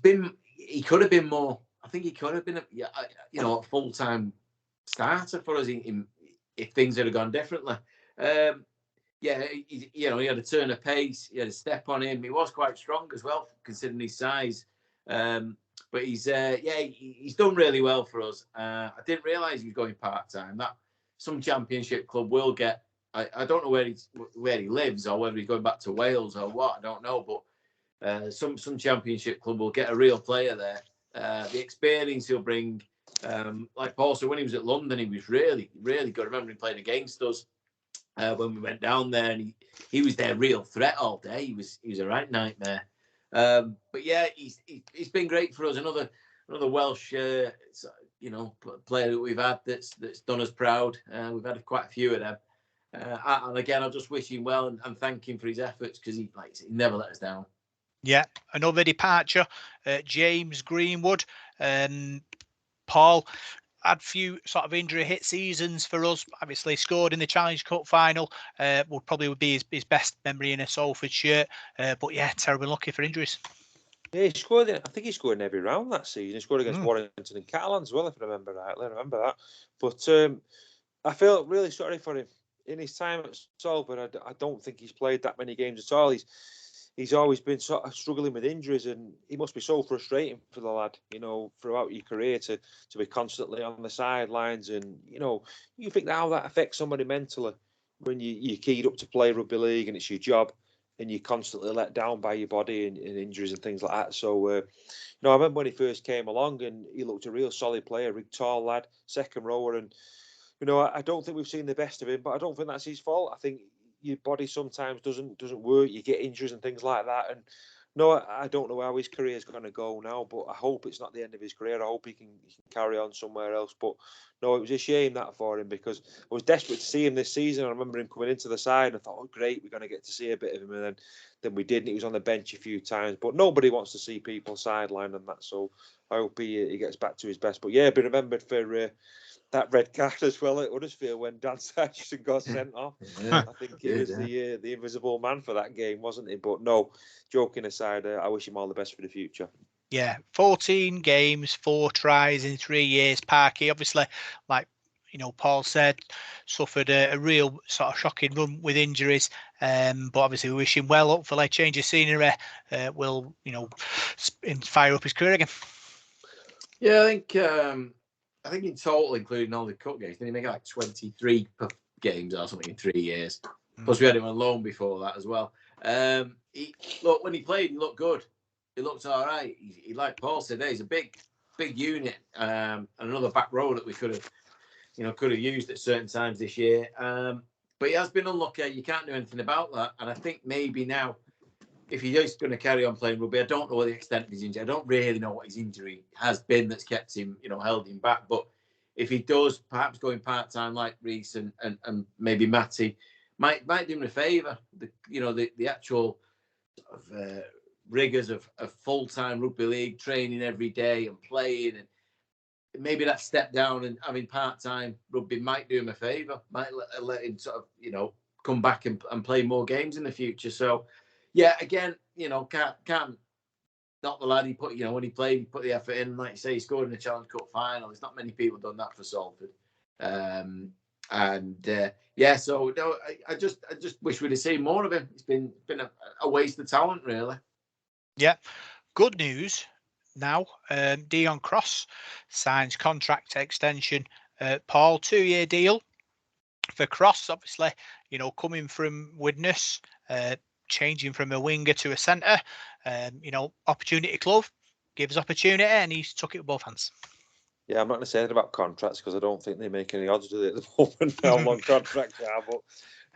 could have been more. I think he could have been a full-time starter for us if things had gone differently. He had a turn of pace. He had a step on him. He was quite strong as well, considering his size. But he's done really well for us. I didn't realise he was going part-time. That some Championship club will get. I don't know where he lives or whether he's going back to Wales or what. I don't know, but some Championship club will get a real player there. The experience he'll bring, like Paul said, when he was at London, he was really, really good. I remember him playing against us when we went down there, and he was their real threat all day. He was a right nightmare. But yeah, he's been great for us. Another Welsh, player that we've had that's done us proud. We've had quite a few of them. And again, I'll just wish him well and thank him for his efforts, because he never let us down. Yeah, another departure, James Greenwood. Paul had a few sort of injury hit seasons for us. Obviously scored in the Challenge Cup final. Would probably be his best memory in a Salford shirt. But yeah, terribly lucky for injuries. Yeah, he scored. I think he scored in every round that season. He scored against Warrington and Catalan as well, if I remember rightly. I remember that. But I felt really sorry for him in his time at Salford. I don't think he's played that many games at all. He's always been sort of struggling with injuries, and he must be so frustrating for the lad, throughout your career to be constantly on the sidelines. And, you think how that affects somebody mentally when you're keyed up to play rugby league and it's your job and you're constantly let down by your body and injuries and things like that. So, I remember when he first came along and he looked a real solid player, big tall lad, second rower. And, I don't think we've seen the best of him, but I don't think that's his fault. I think your body sometimes doesn't work. You get injuries and things like that. And no, I don't know how his career is going to go now, but I hope it's not the end of his career. I hope he can carry on somewhere else. But no, it was a shame that for him, because I was desperate to see him this season. I remember him coming into the side and I thought, oh, great, we're going to get to see a bit of him. And then we didn't. He was on the bench a few times, but nobody wants to see people sidelined and that. So I hope he gets back to his best. But yeah, be remembered for that red card as well at Huddersfield when Dan Sachsen got sent off. I think he was the invisible man for that game, wasn't he? But no, joking aside, I wish him all the best for the future. Yeah, 14 games, 4 tries in 3 years. Parky, obviously, like Paul said, suffered a real sort of shocking run with injuries. But obviously, we wish him well. Hopefully, change of scenery will fire up his career again. Yeah, I think in total, including all the cup games, didn't he make like 23 games or something in 3 years? Plus, we had him on loan before that as well. When he played, he looked good. He looked all right. He like Paul said, he's a big unit, and another back row that we could have used at certain times this year. But he has been unlucky. You can't do anything about that. And I think maybe now, if he's just going to carry on playing rugby, I don't know the extent of his injury. I don't really know what his injury has been that's kept him, held him back. But if he does, perhaps going part-time like Reece and maybe Matty, might do him a favour. The actual sort of rigours of full-time rugby league, training every day and playing, and maybe that step down and having part-time rugby might do him a favour. Might let him sort of, come back and play more games in the future. So, yeah, again, can't not the lad he put, when he played, he put the effort in. Like you say, he scored in the Challenge Cup final. There's not many people done that for Salford. So no, I just wish we'd have seen more of him. It's been a waste of talent, really. Yeah, good news now. Dion Cross signs contract extension. Paul, 2-year deal for Cross. Obviously, coming from Widnes, changing from a winger to a centre. Opportunity club gives opportunity, and he's took it with both hands. Yeah, I'm not going to say anything about contracts because I don't think they make any odds with it at the moment, how long contracts are. But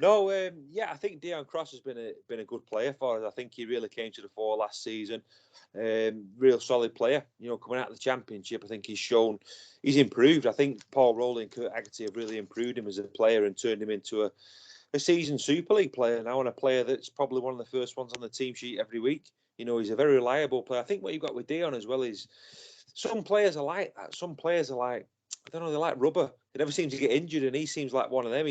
No, I think Dion Cross has been a good player for us. I think he really came to the fore last season. Real solid player. Coming out of the Championship, I think he's improved. I think Paul Rowley and Kurt Haggerty have really improved him as a player and turned him into a seasoned Super League player now, and a player that's probably one of the first ones on the team sheet every week. He's a very reliable player. I think what you've got with Dion as well is some players are like that. Some players are like, I don't know, they're like rubber. They never seem to get injured, and he seems like one of them.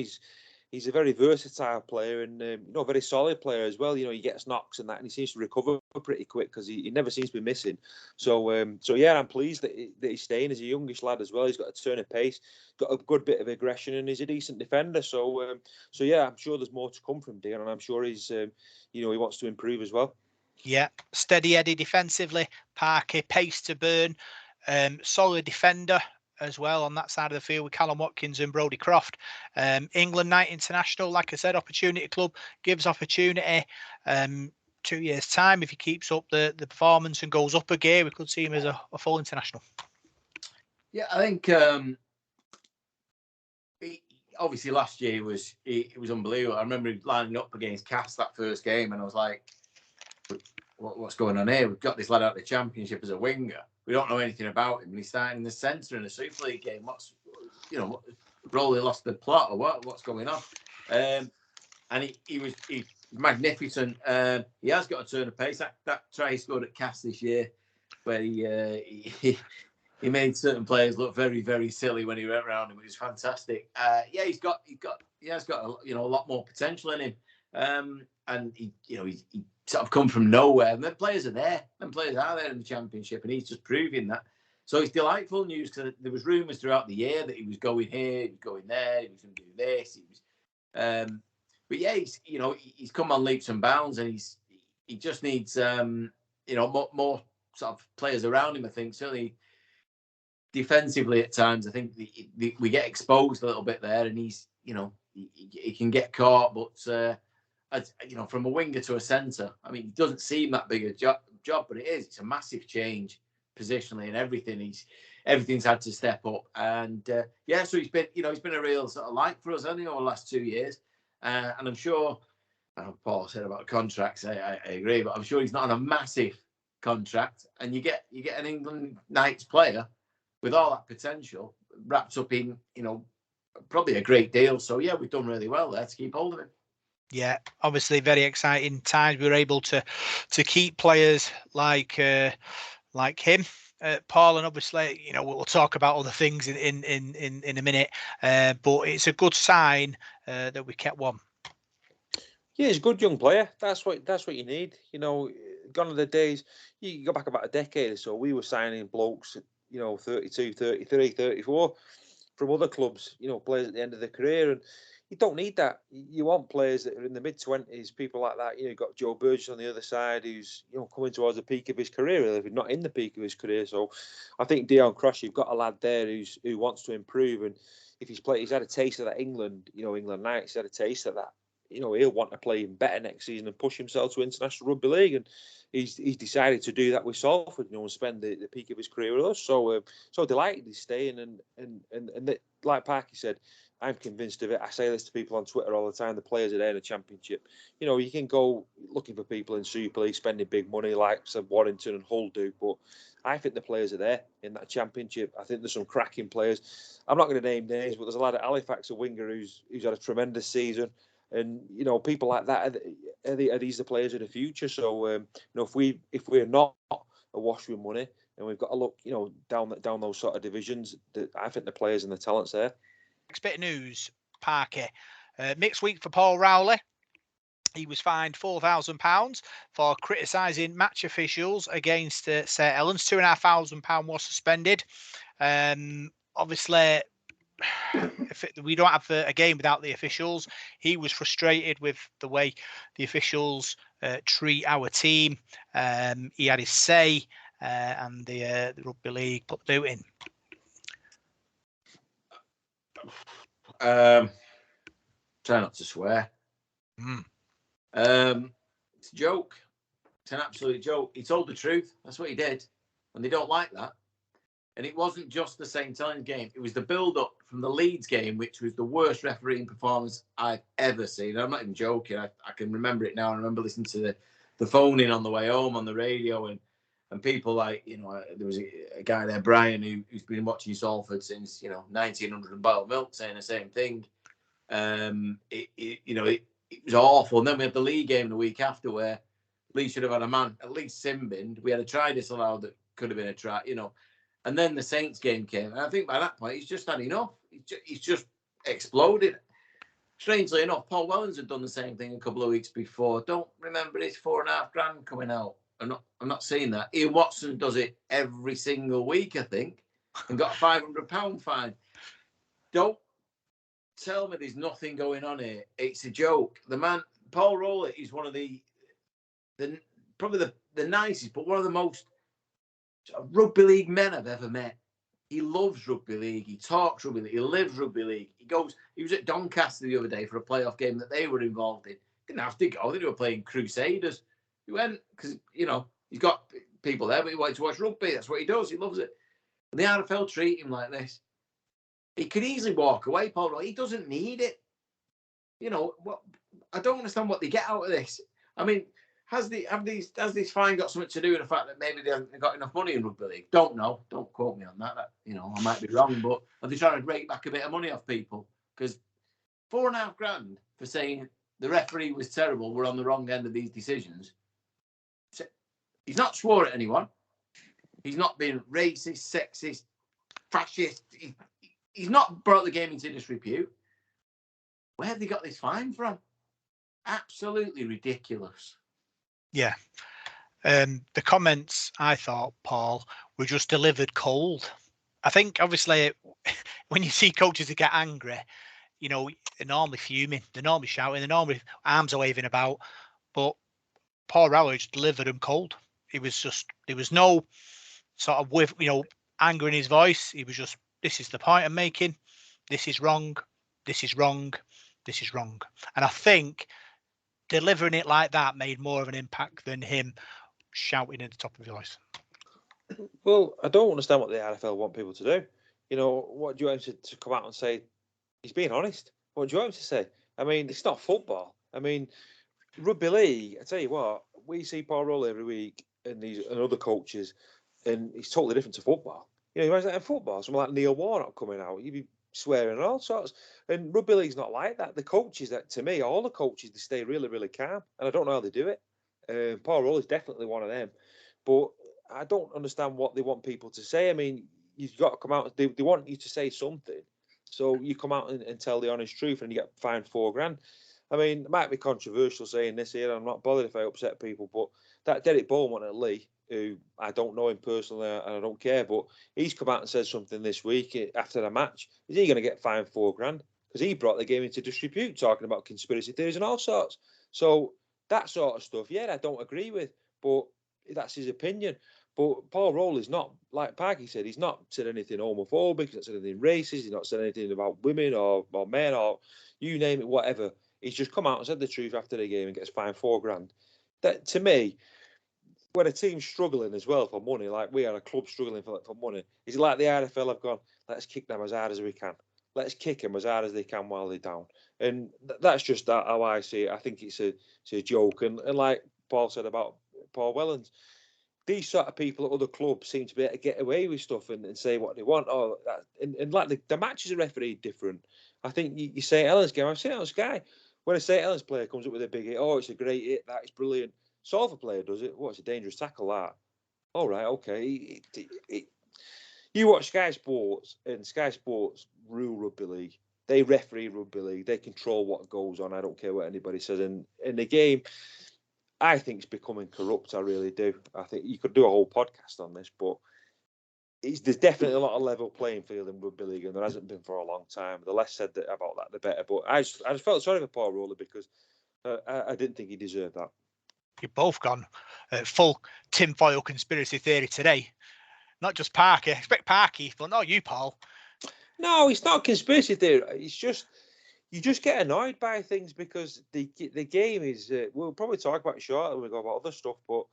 He's a very versatile player and a very solid player as well. He gets knocks and that, and he seems to recover pretty quick because he never seems to be missing. So yeah, I'm pleased that he's staying as a youngish lad as well. He's got a turn of pace, got a good bit of aggression, and he's a decent defender. So yeah, I'm sure there's more to come from Dion, and I'm sure he's he wants to improve as well. Yeah, steady Eddie defensively, Parky, pace to burn, solid defender as well on that side of the field with Callum Watkins and Brodie Croft. England night international, like I said, opportunity club, gives opportunity. 2 years time, if he keeps up the performance and goes up a gear, we could see him as a full international. Yeah, I think obviously last year it was unbelievable. I remember lining up against Cass that first game, and I was like, what's going on here? We've got this lad out of the Championship as a winger. We don't know anything about him, and he's starting in the centre in a Super League game. Rowley lost the plot or what's going on? And he was magnificent. He has got a turn of pace. That try he scored at Cass this year, where he made certain players look very, very silly when he went around him, which is fantastic. He has got a lot more potential in him. And he sort of come from nowhere. And the players are there. And players are there in the Championship, and he's just proving that. So it's delightful news, because there was rumours throughout the year that he was going here, he was going there, he was going to do this. But yeah, he's come on leaps and bounds, and he just needs more sort of players around him. I think certainly defensively at times, I think we get exposed a little bit there, and he can get caught, but. From a winger to a centre, I mean, it doesn't seem that big a job, but it is. It's a massive change positionally and everything. Everything's had to step up, and so he's been a real sort of light for us only over the last 2 years, and I'm sure. I know Paul said about contracts. I agree, but I'm sure he's not on a massive contract, and you get an England Knights player with all that potential wrapped up in probably a great deal. So yeah, we've done really well there to keep hold of him. Yeah, obviously very exciting times. We were able to keep players like him, Paul, and obviously we'll talk about other things in a minute. But it's a good sign that we kept one. Yeah, he's a good young player. That's what you need. Gone are the days. You go back about a decade or so, we were signing blokes at 32, 33, 34 from other clubs. Players at the end of their career, and you don't need that. You want players that are in the mid-20s, people like that. You've got Joe Burgess on the other side, who's coming towards the peak of his career, really, but not in the peak of his career. So I think Dion Cross, you've got a lad there who wants to improve, and if he's had a taste of that England Knights, had a taste of that. He'll want to play better next season and push himself to international rugby league, and he's decided to do that with Salford, and spend the peak of his career with us. So delighted he's staying, and like Parky said, I'm convinced of it. I say this to people on Twitter all the time. The players are there in the Championship. You can go looking for people in Super League, spending big money like Warrington and Hull do, but I think the players are there in that Championship. I think there's some cracking players. I'm not going to name names, but there's a lad at Halifax, a winger who's had a tremendous season. And people like that are these the players of the future? So if we're not awash with money, and we've got to look down those sort of divisions, I think the players and the talent's there. Next bit of news, Parky. Mixed week for Paul Rowley. He was fined £4,000 for criticising match officials against St Helens. £2,500 was suspended. Obviously, we don't have a game without the officials. He was frustrated with the way the officials treat our team. He had his say, and the rugby league put the boot in. Try not to swear. It's a joke. It's an absolute joke. He told the truth. That's what he did, and they don't like that. And it wasn't just the St. Helens game. It was the build-up from the Leeds game, which was the worst refereeing performance I've ever seen. I'm not even joking. I can remember it now. I remember listening to the phone in on the way home on the radio, and people like, there was a guy there, Brian, who's been watching Salford since, 1900 and bottled milk, saying the same thing. It was awful. And then we had the league game the week after where Leeds should have had a man, at least sin-binned. We had a try disallowed that could have been a try, And then the Saints game came. And I think by that point, he's just had enough. He's just exploded. Strangely enough, Paul Rowleys had done the same thing a couple of weeks before. Don't remember his $4,500 coming out. I'm not seeing that. Ian Watson does it every single week, I think, and got a £500 fine. Don't tell me there's nothing going on here. It's a joke. The man, Paul Rowley, is one of the probably the nicest, but one of the most rugby league men I've ever met. He loves rugby league. He talks rugby league. He lives rugby league. He was at Doncaster the other day for a playoff game that they were involved in. Didn't have to go. They were playing Crusaders. He went because, he's got people there, but he wanted to watch rugby. That's what he does. He loves it. And the RFL treat him like this. He could easily walk away, Paul. He doesn't need it. I don't understand what they get out of this. I mean, has this fine got something to do with the fact that maybe they haven't got enough money in rugby league? Don't know. Don't quote me on that. I might be wrong, but are they trying to rake back a bit of money off people? Because $4,500 for saying the referee was terrible, we're on the wrong end of these decisions. He's not swore at anyone. He's not been racist, sexist, fascist. He's not brought the game into disrepute. Where have they got this fine from? Absolutely ridiculous. Yeah. The comments, I thought, Paul, were just delivered cold. I think, obviously, when you see coaches that get angry, they're normally fuming, they're normally shouting, they're normally arms are waving about. But Paul Rowley just delivered them cold. There was no sort of anger in his voice. He was just, this is the point I'm making. This is wrong. This is wrong. This is wrong. And I think delivering it like that made more of an impact than him shouting at the top of his voice. Well, I don't understand what the RFL want people to do. What do you want him to come out and say? He's being honest. What do you want him to say? I mean, it's not football. I mean, rugby league, I tell you what, we see Paul Rowley every week and other coaches, and he's totally different to football. You imagine that in football, someone like Neil Warnock coming out, you'd be swearing and all sorts. And rugby league's not like that. The coaches, to me, all the coaches, they stay really, really calm. And I don't know how they do it. Paul Rowley's definitely one of them. But I don't understand what they want people to say. I mean, you've got to come out. They want you to say something. So you come out and tell the honest truth and you get fined $4,000. I mean, it might be controversial saying this here. I'm not bothered if I upset people. But that Derek Bowman at Lee, who I don't know him personally and I don't care, but he's come out and said something this week after the match. Is he going to get fined $4,000? Because he brought the game into disrepute, talking about conspiracy theories and all sorts. So that sort of stuff, I don't agree with, but that's his opinion. But Paul Rowley's not, like Parky said, he's not said anything homophobic, he's not said anything racist, he's not said anything about women or men or you name it, whatever. He's just come out and said the truth after the game and gets fined $4,000. That, to me, when a team's struggling as well for money, like we are a club struggling for money, is it like the RFL have gone, let's kick them as hard as we can. Let's kick them as hard as they can while they're down. And that's just how I see it. I think it's a joke. And like Paul said about Paul Wellens, these sort of people at other clubs seem to be able to get away with stuff and say what they want. And like the matches are refereed different. I think you St. Helens game, I've seen it on Sky. When a St. Helens player comes up with a big hit, it's a great hit, that is brilliant. Salford player does it. It's a dangerous tackle, that. All right, okay. You watch Sky Sports, and Sky Sports rule rugby league. They referee rugby league. They control what goes on. I don't care what anybody says. And in the game, I think it's becoming corrupt. I really do. I think you could do a whole podcast on this, but there's definitely a lot of level playing field in rugby league, and there hasn't been for a long time. The less said about that, the better. But I just felt sorry for Paul Rowley because I didn't think he deserved that. You've both gone full tinfoil conspiracy theory today. Not just Parky. I expect Parky, but not you, Paul. No, it's not conspiracy theory. It's just you just get annoyed by things because the game is. We'll probably talk about it shortly when we go about other stuff, but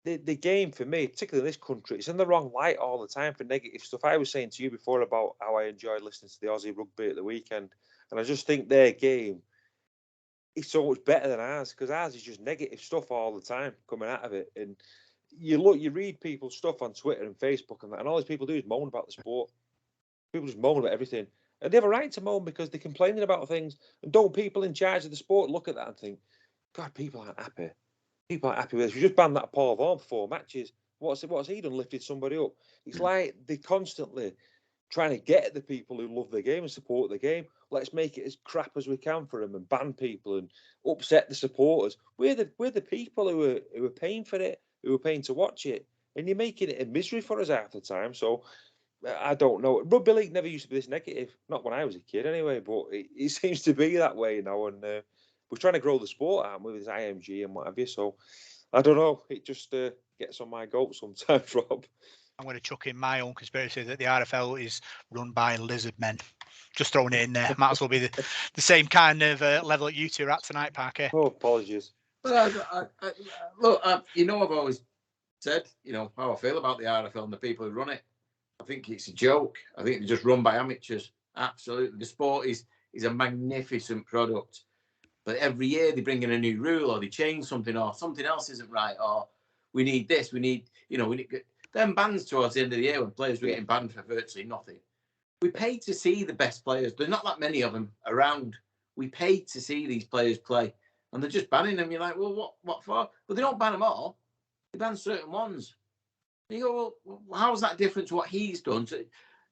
the game for me, particularly in this country, it's in the wrong light all the time for negative stuff. I was saying to you before about how I enjoyed listening to the Aussie rugby at the weekend, and I just think their game is so much better than ours, because ours is just negative stuff all the time coming out of it. And you read people's stuff on Twitter and Facebook and that, and all these people do is moan about the sport. People just moan about everything. And they have a right to moan because they're complaining about things. And don't people in charge of the sport look at that and think, God, people aren't happy. People aren't happy with this. We just banned that Paul Vaughan for 4 matches. What's he done? Lifted somebody up. It's like they're constantly trying to get at the people who love the game and support the game. Let's make it as crap as we can for them and ban people and upset the supporters. We're the people who are paying for it, who are paying to watch it. And you're making it a misery for us half the time. So I don't know. Rugby league never used to be this negative. Not when I was a kid, anyway. But it seems to be that way now. And we're trying to grow the sport, aren't we, with this IMG and what have you. So I don't know. It just gets on my goat sometimes, Rob. I'm going to chuck in my own conspiracy that the RFL is run by lizard men. Just throwing it in there. Might as well be the same kind of level that you two are at tonight, Parker. Oh, apologies. Well, look, I've always said, how I feel about the RFL and the people who run it. I think it's a joke. I think they're just run by amateurs. Absolutely. The sport is a magnificent product. But every year they bring in a new rule or they change something or something else isn't right or we need this, we need them bans towards the end of the year when players were getting banned for virtually nothing. We paid to see the best players. There's not that many of them around. We paid to see these players play. And they're just banning them. You're like, well, what for? Well, they don't ban them all. They ban certain ones. You go, well, how's that different to what he's done? So,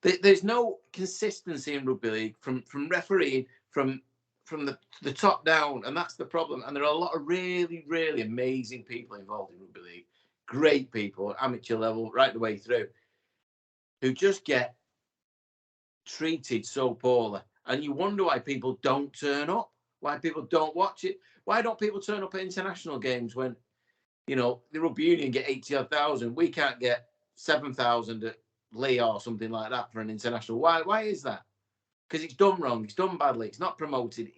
there's no consistency in rugby league from refereeing, from the top down, and that's the problem. And there are a lot of really, really amazing people involved in rugby league, great people, amateur level, right the way through, who just get treated so poorly. And you wonder why people don't turn up, why people don't watch it. Why don't people turn up at international games when, the rugby union get 80,000? We can't get 7,000 at Lee or something like that for an international. Why is that? Because it's done wrong. It's done badly. It's not promoted.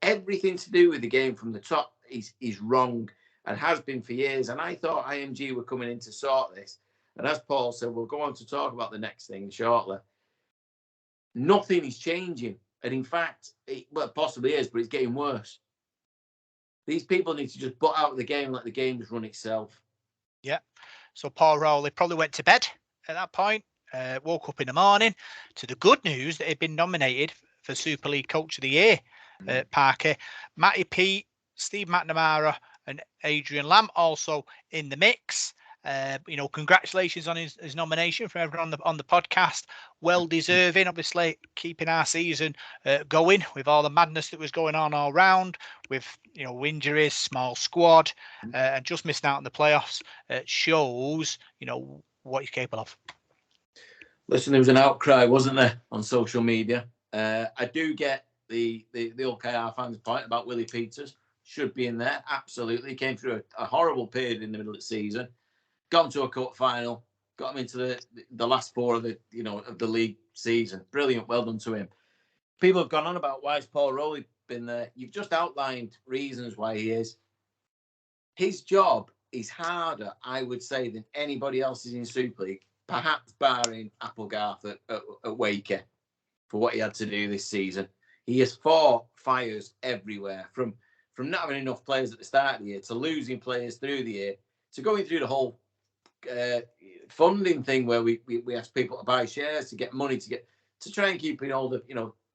Everything to do with the game from the top is wrong and has been for years. And I thought IMG were coming in to sort this. And as Paul said, we'll go on to talk about the next thing shortly. Nothing is changing. And in fact, it possibly is, but it's getting worse. These people need to just butt out of the game and let the game just run itself. Yeah. So Paul Rowley probably went to bed at that point, woke up in the morning to the good news that he'd been nominated for Super League Coach of the Year, Parker. Matty P, Steve McNamara and Adrian Lamb also in the mix. Congratulations on his nomination from everyone on the podcast. Well deserving, obviously, keeping our season going with all the madness that was going on all round, with injuries, small squad, and just missing out on the playoffs. Shows what he's capable of. Listen, there was an outcry, wasn't there, on social media? I do get the OKR fans' point about Willie Peters. Should be in there, absolutely. He came through a horrible period in the middle of the season. Got him to a cup final, got him into the last four of the league season. Brilliant, well done to him. People have gone on about why has Paul Rowley been there. You've just outlined reasons why he is. His job is harder, I would say, than anybody else's in Super League, perhaps barring Applegarth at Waker for what he had to do this season. He has fought fires everywhere, from not having enough players at the start of the year to losing players through the year to going through the whole funding thing where we ask people to buy shares to get money to try and keep all the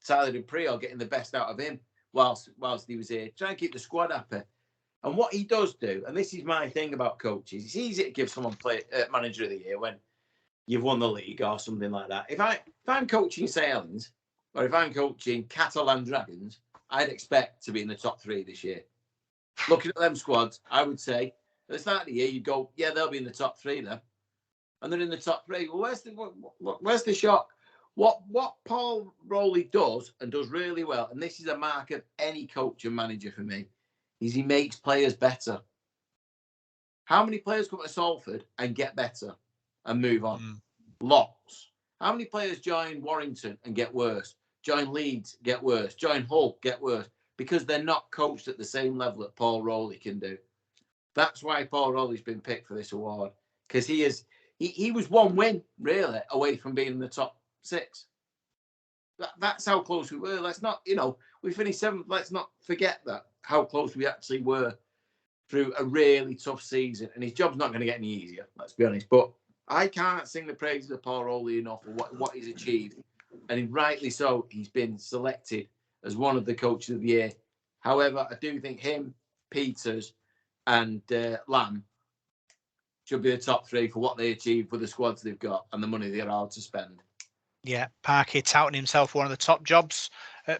Tyler Dupree or getting the best out of him whilst he was here, try and keep the squad happy. And what he does do, and this is my thing about coaches, it's easy to give someone manager of the year when you've won the league or something like that. If I'm coaching Salins or if I'm coaching Catalan Dragons, I'd expect to be in the top 3 this year. Looking at them squads, I would say at the start of the year, you'd go, yeah, they'll be in the top 3 then. And they're in the top 3. Well, where's the shock? What Paul Rowley does and does really well, and this is a mark of any coach and manager for me, is he makes players better. How many players come to Salford and get better and move on? Lots. How many players join Warrington and get worse? Join Leeds, get worse. Join Hull, get worse. Because they're not coached at the same level that Paul Rowley can do. That's why Paul Rowley's been picked for this award, because he was one win really away from being in the top 6. That's how close we were. Let's not, we finished 7th. Let's not forget that, how close we actually were through a really tough season. And his job's not going to get any easier, let's be honest. But I can't sing the praises of Paul Rowley enough for what he's achieved. And rightly so, he's been selected as one of the coaches of the year. However, I do think him, Peters, and Lamb should be the top 3 for what they achieved with the squads they've got and the money they're allowed to spend. Yeah, Parky touting himself one of the top jobs.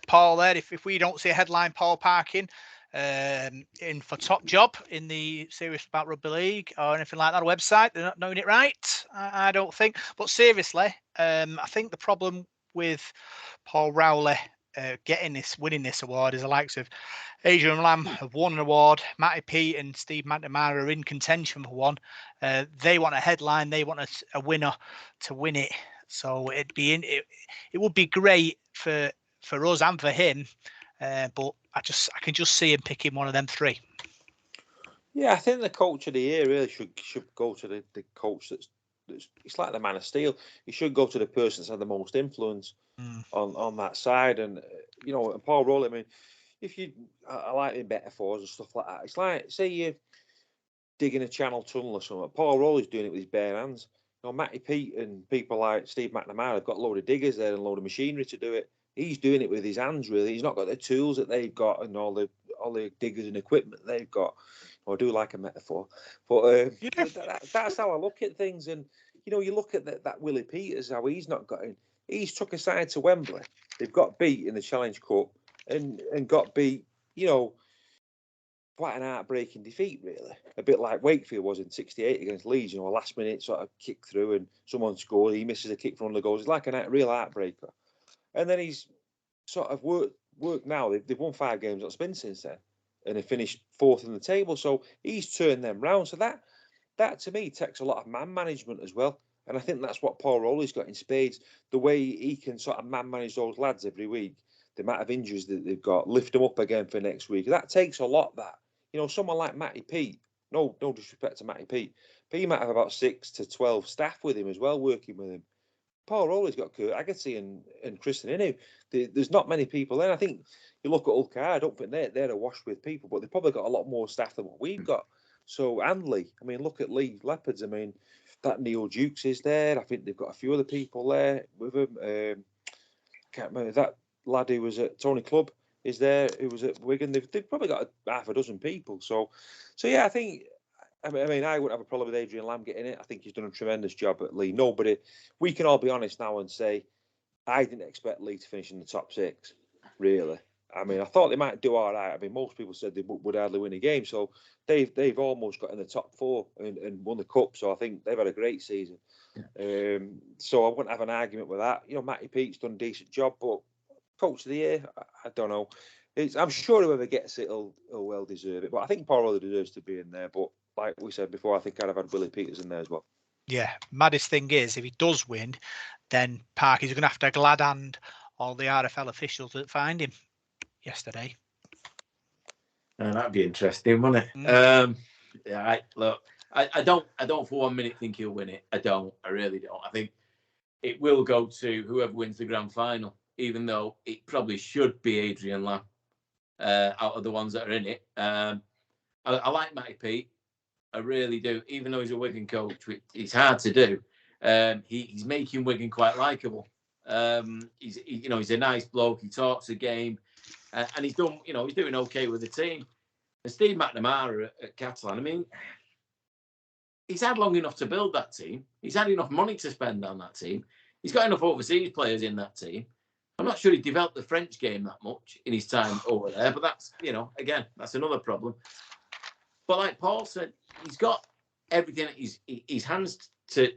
Paul there, if we don't see a headline, Paul Parkin in for top job in the Serious About Rugby League or anything like that website, they're not knowing it right, I don't think. But seriously, I think the problem with Paul Rowley winning this award is the likes of Adrian Lamb have won an award. Matty Pete and Steve McNamara are in contention for one. They want a headline. They want a winner to win it. So it would be great for us and for him. But I can just see him picking one of them 3. Yeah, I think the coach of the year really should go to the coach that's it's like the man of steel. He should go to the person that's had the most influence on that side. And and Paul Rowley, I mean, I like the metaphors and stuff like that. It's like, say you're digging a channel tunnel or something. Paul Rowley's doing it with his bare hands. Matty Pete and people like Steve McNamara have got a load of diggers there and a load of machinery to do it. He's doing it with his hands, really. He's not got the tools that they've got and all the diggers and equipment they've got. I do like a metaphor, but that's how I look at things. And you look at that Willie Peters, how he's not got in. He's took a side to Wembley. They've got beat in the Challenge Cup and got beat. Quite an heartbreaking defeat, really. A bit like Wakefield was in '68 against Leeds. A last minute sort of kick through and someone scored. He misses a kick from one of the goals. It's like a real heartbreaker. And then he's sort of worked now. They've won 5 games on spin since then, and they finished 4th in the table. So he's turned them round. So that to me takes a lot of man management as well. And I think that's what Paul Rowley's got in spades. The way he can sort of man manage those lads every week, the amount of injuries that they've got, lift them up again for next week. That takes a lot. Someone like Matty Pete. No disrespect to Matty Pete, but he might have about 6 to 12 staff with him as well, working with him. Paul Rowley's got Kurt Agassi and Kristen Inu. There's not many people there. I think you look at Ulker, I don't think they're awash with people, but they've probably got a lot more staff than what we've got. So, and Lee, I mean, look at Lee Leopards. I mean, that Neil Dukes is there. I think they've got a few other people there with them. Can't remember that lad who was at Tony Clubb is there, who was at Wigan. They've probably got half a dozen people. So yeah, I think. I mean, I wouldn't have a problem with Adrian Lamb getting it. I think he's done a tremendous job at Lee. We can all be honest now and say, I didn't expect Lee to finish in the top 6, really. I mean, I thought they might do all right. I mean, most people said they would hardly win a game. So they've almost got in the top 4 and won the cup. So I think they've had a great season. Yeah. So I wouldn't have an argument with that. Matty Pete's done a decent job, but coach of the year, I don't know. I'm sure whoever gets it will well deserve it. But I think Paul Rowley deserves to be in there. But like we said before, I think I'd have had Willie Peters in there as well. Yeah, maddest thing is, if he does win, then Parky's going to have to glad hand all the RFL officials that find him yesterday. That'd be interesting, wouldn't it? Yeah, look, I don't for 1 minute think he'll win it. I really don't. I think it will go to whoever wins the grand final, even though it probably should be Adrian Lamb out of the ones that are in it. I like Matty Pete. I really do. Even though he's a Wigan coach, it's hard to do. He's making Wigan quite likeable. He's a nice bloke. He talks a game, and he's done. He's doing okay with the team. And Steve McNamara at Catalan, I mean, he's had long enough to build that team. He's had enough money to spend on that team. He's got enough overseas players in that team. I'm not sure he developed the French game that much in his time over there, but that's, again, that's another problem. But like Paul said, he's got everything at his hands to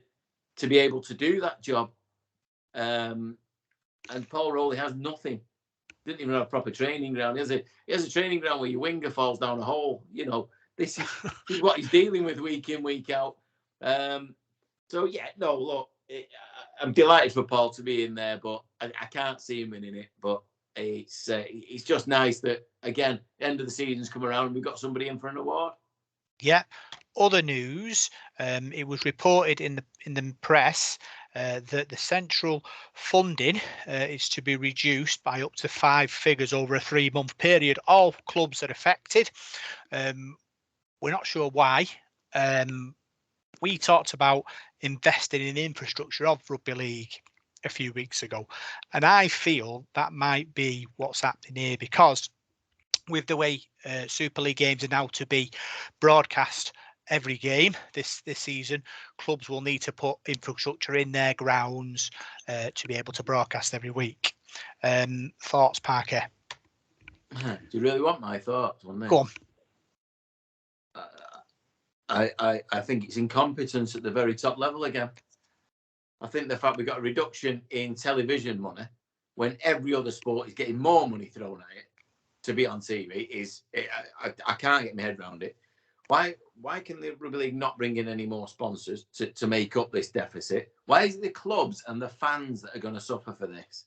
be able to do that job. And Paul Rowley has nothing. Didn't even have a proper training ground. He has a training ground where your winger falls down a hole. This is what he's dealing with week in, week out. So yeah, no, look, I'm delighted for Paul to be in there, but I can't see him winning it. But it's just nice that, again, the end of the season's come around and we've got somebody in for an award. Yeah. Other news, it was reported in the press that the central funding is to be reduced by up to 5 figures over a 3-month period. All clubs are affected. We're not sure why. We talked about investing in the infrastructure of rugby league a few weeks ago, and I feel that might be what's happening here, because with the way Super League games are now to be broadcast every game this season, clubs will need to put infrastructure in their grounds to be able to broadcast every week. Thoughts, Parker? Do you really want my thoughts on this? Go on. I think it's incompetence at the very top level again. I think the fact we've got a reduction in television money when every other sport is getting more money thrown at it to be on TV I can't get my head around it. Why can the rugby league not bring in any more sponsors to make up this deficit? Why is it the clubs and the fans that are going to suffer for this?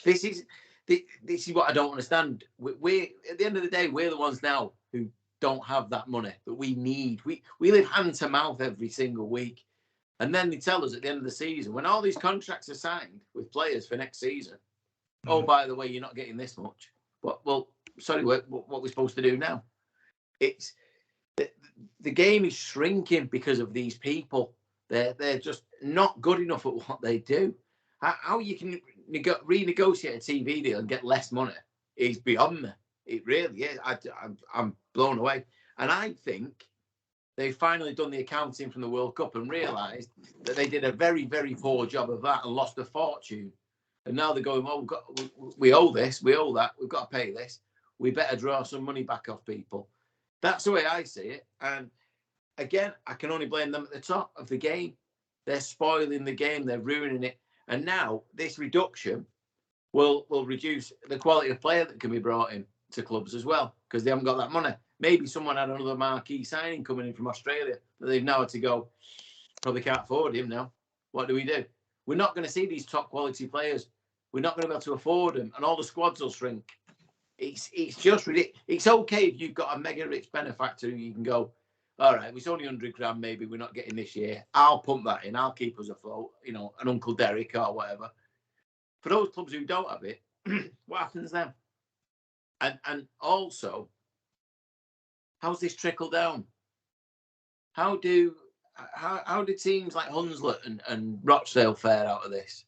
This is what I don't understand. We at the end of the day, we're the ones now who don't have that money that we need. We live hand to mouth every single week. And then they tell us at the end of the season, when all these contracts are signed with players for next season, oh, by the way, you're not getting this much. Well, sorry, what we're supposed to do now? It's the game is shrinking because of these people. They're just not good enough at what they do. How you can renegotiate a TV deal and get less money is beyond me. It really is. I'm blown away. And I think they've finally done the accounting from the World Cup and realised that they did a very, very poor job of that and lost a fortune. And now they're going, well, we owe this, we owe that, we've got to pay this. We better draw some money back off people. That's the way I see it. And again, I can only blame them at the top of the game. They're spoiling the game, they're ruining it. And now this reduction will reduce the quality of player that can be brought in to clubs as well, because they haven't got that money. Maybe someone had another marquee signing coming in from Australia that they've now had to go, probably can't afford him now. What do we do? We're not going to see these top quality players. We're not going to be able to afford them, and all the squads will shrink. It's just ridiculous. It's okay if you've got a mega rich benefactor who you can go, all right, it's only 100 grand, maybe we're not getting this year. I'll pump that in. I'll keep us afloat, an Uncle Derek or whatever. For those clubs who don't have it, what happens then? And also, how's this trickle down? How do teams like Hunslet and Rochdale fare out of this?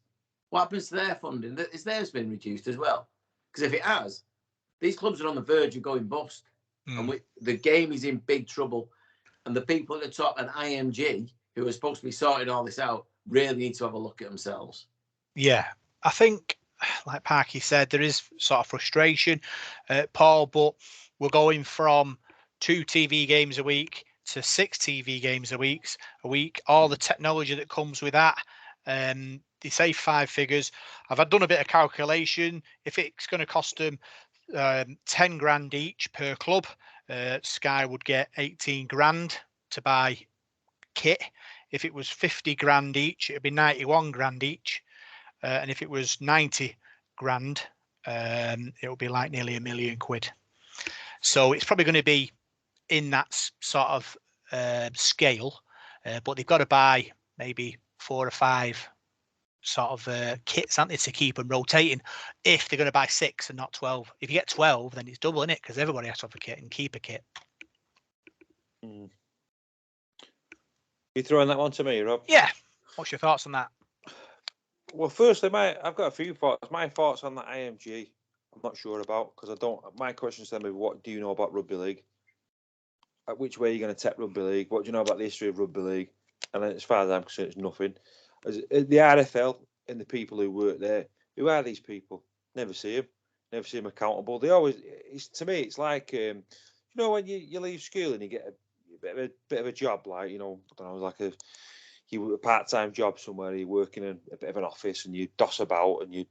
What happens to their funding? Is theirs been reduced as well? Because if it has, these clubs are on the verge of going bust. And the game is in big trouble. And the people at the top and IMG, who are supposed to be sorting all this out, really need to have a look at themselves. Yeah, I think, like Parky said, there is sort of frustration, Paul, but we're going from 2 TV games a week to 6 TV games a week. All the technology that comes with that. They say 5 figures. I've done a bit of calculation. If it's going to cost them 10 grand each per club, Sky would get 18 grand to buy kit. If it was 50 grand each, it'd be 91 grand each. And if it was 90 grand, it would be like nearly £1 million. So it's probably going to be in that sort of scale, but they've got to buy maybe 4 or 5 sort of kits, aren't they, to keep them rotating, if they're going to buy 6 and not 12. If you get 12, then it's double, isn't it? Because everybody has to have a kit and keep a kit. You throwing that one to me, Rob? Yeah. What's your thoughts on that? Well, firstly, I've got a few thoughts. My thoughts on the IMG, I'm not sure about, because I don't. My question to them is, what do you know about rugby league? Which way are you going to take rugby league? What do you know about the history of rugby league? And as far as I'm concerned, it's nothing. The RFL and the people who work there, who are these people? Never see them accountable. They always, to me, it's like, when you leave school and you get a bit of a job, like, I don't know, like a part-time job somewhere, you work in a bit of an office and you doss about and you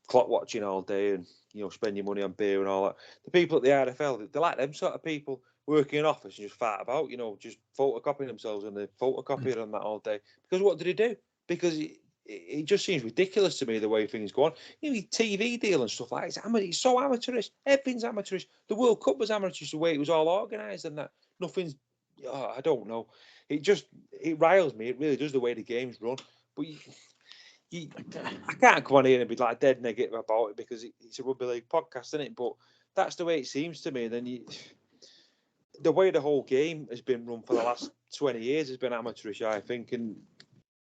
clock watching all day and, spend your money on beer and all that. The people at the RFL, they're like them sort of people working in an office and just fart about, just photocopying themselves and the photocopier and that all day. Because what do they do? Because it just seems ridiculous to me the way things go on. TV deal and stuff like that. It's so amateurish. Everything's amateurish. The World Cup was amateurish the way it was all organised and that. Nothing's I don't know. It riles me. It really does, the way the game's run. But I can't come on here and be like dead negative about it, because it's a rugby league podcast, isn't it? But that's the way it seems to me. And then the way the whole game has been run for the last 20 years has been amateurish, I think, and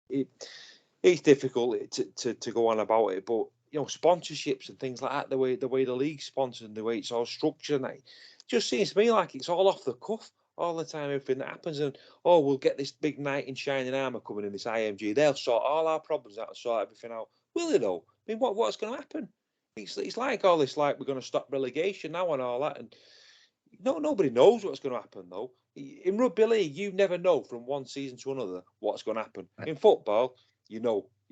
it's difficult to go on about it. But sponsorships and things like that, the way the league sponsors and the way it's all structured, and it just seems to me like it's all off the cuff all the time. Everything that happens, and we'll get this big knight in shining armour coming in, this IMG. They'll sort all our problems out and sort everything out. Will they though? I mean, what's going to happen? It's like all this, like we're going to stop relegation now and all that, and nobody knows what's going to happen though. In rugby league, you never know from one season to another what's going to happen. In football, you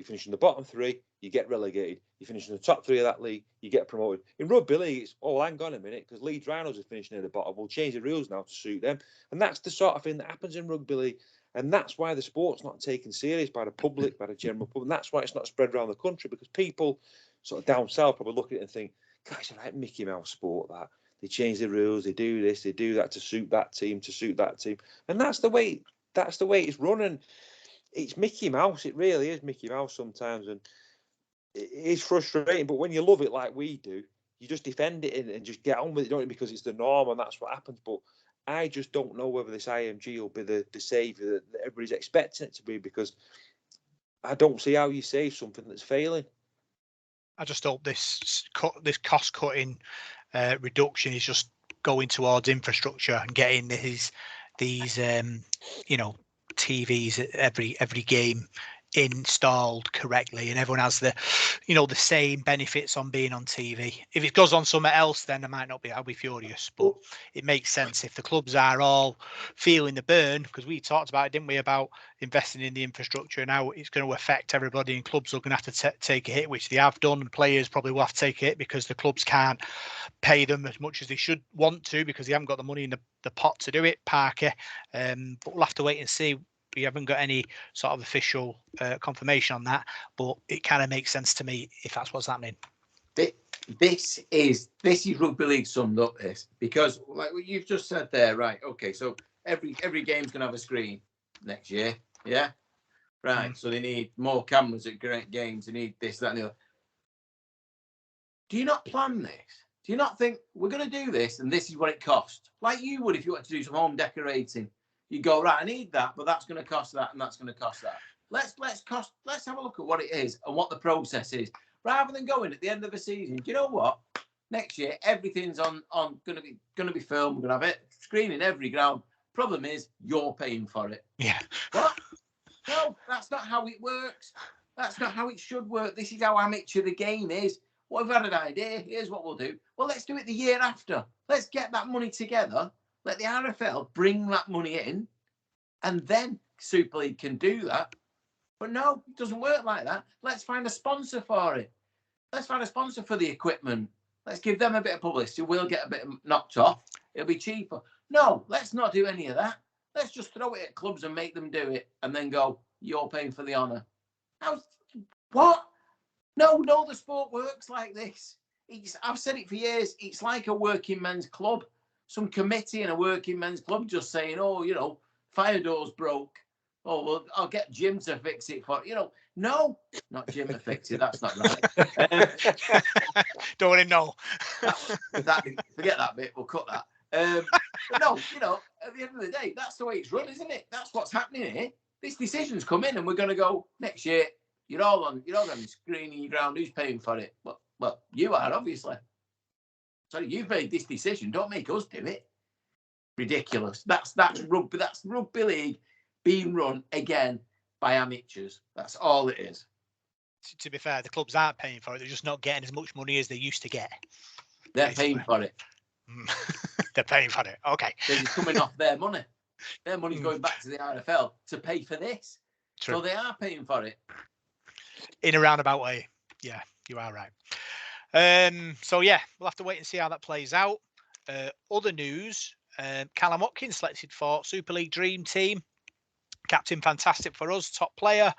finish in the bottom three, you get relegated. You finish in the top three of that league, you get promoted. In rugby league, it's, hang on a minute, because Leeds Rhinos are finishing near the bottom. We'll change the rules now to suit them. And that's the sort of thing that happens in rugby league. And that's why the sport's not taken serious by the public, by the general public. And that's why it's not spread around the country, because people sort of down south probably look at it and think, gosh, it's like Mickey Mouse sport, that. They change the rules, they do this, they do that to suit that team, and that's the way it's run. And it's Mickey Mouse. It really is Mickey Mouse sometimes, and it's frustrating. But when you love it like we do, you just defend it and just get on with it, don't you? Because it's the norm and that's what happens. But I just don't know whether this IMG will be the saviour that everybody's expecting it to be, because I don't see how you save something that's failing. I just hope this cost cutting reduction is just going towards infrastructure and getting these TVs at every game installed correctly, and everyone has the same benefits on being on TV. If it goes on somewhere else, then I'll be furious. But it makes sense if the clubs are all feeling the burn, because we talked about it, didn't we, about investing in the infrastructure, and now it's going to affect everybody, and clubs are going to have to take a hit, which they have done, and players probably will have to take a hit because the clubs can't pay them as much as they should want to, because they haven't got the money in the pot to do it, Parker. But we'll have to wait and see. We haven't got any sort of official confirmation on that, but it kind of makes sense to me if that's what's happening. This is rugby league summed up, this, because like what you've just said there, right? Okay, so every game's gonna have a screen next year, yeah, right. So they need more cameras at great games. They need this, that, and the other. Do you not plan this? Do you not think we're going to do this and this is what it costs? Like you would if you wanted to do some home decorating. You go, right, I need that, but that's going to cost that and that's going to cost that. Let's have a look at what it is and what the process is, rather than going at the end of the season. Do you know what? Next year everything's on going to be filmed. We're going to have it screening every ground. Problem is, you're paying for it. Yeah. What? No, that's not how it works. That's not how it should work. This is how amateur the game is. Well, we've had an idea. Here's what we'll do. Well, let's do it the year after. Let's get that money together. Let the RFL bring that money in, and then Super League can do that. But no, it doesn't work like that. Let's find a sponsor for it. Let's find a sponsor for the equipment. Let's give them a bit of publicity. We'll get a bit knocked off. It'll be cheaper. No, let's not do any of that. Let's just throw it at clubs and make them do it, and then go, you're paying for the honour. What? No, the sport works like this. I've said it for years. It's like a working men's club. Some committee in a working men's club just saying, fire door's broke. Oh, well, I'll get Jim to fix it for, no, not Jim to fix it. That's not right. Don't want him know. Forget that bit. We'll cut that. But no, at the end of the day, that's the way it's run, isn't it? That's what's happening here. This decision's come in and we're going to go next year. You're all having screening your ground. Who's paying for it? Well, you are, obviously. So you've made this decision. Don't make us do it. Ridiculous. That's rugby. That's rugby league being run again by amateurs. That's all it is. To be fair, the clubs aren't paying for it. They're just not getting as much money as they used to get. They're paying for it. They're paying for it. Okay. They're coming off their money. Their money's going back to the RFL to pay for this. True. So they are paying for it. In a roundabout way. Yeah, you are right. So yeah, we'll have to wait and see how that plays out. Other news, Callum Watkins selected for Super League Dream Team. Captain, fantastic for us, top player,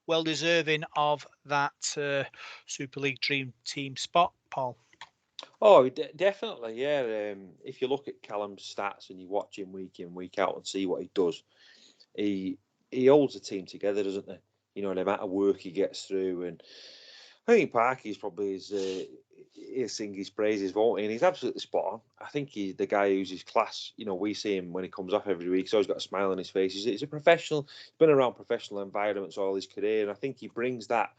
well deserving of that Super League Dream Team spot, Paul. Oh, definitely, yeah. If you look at Callum's stats and you watch him week in, week out and see what he does, he holds the team together, doesn't he? You know, the amount of work he gets through, and I think Parky's probably he'll sing his praises, won't he? And he's absolutely spot on. I think he's the guy who's his class. You know, we see him when he comes off every week. He's always got a smile on his face. He's a professional. He's been around professional environments all his career, and I think he brings that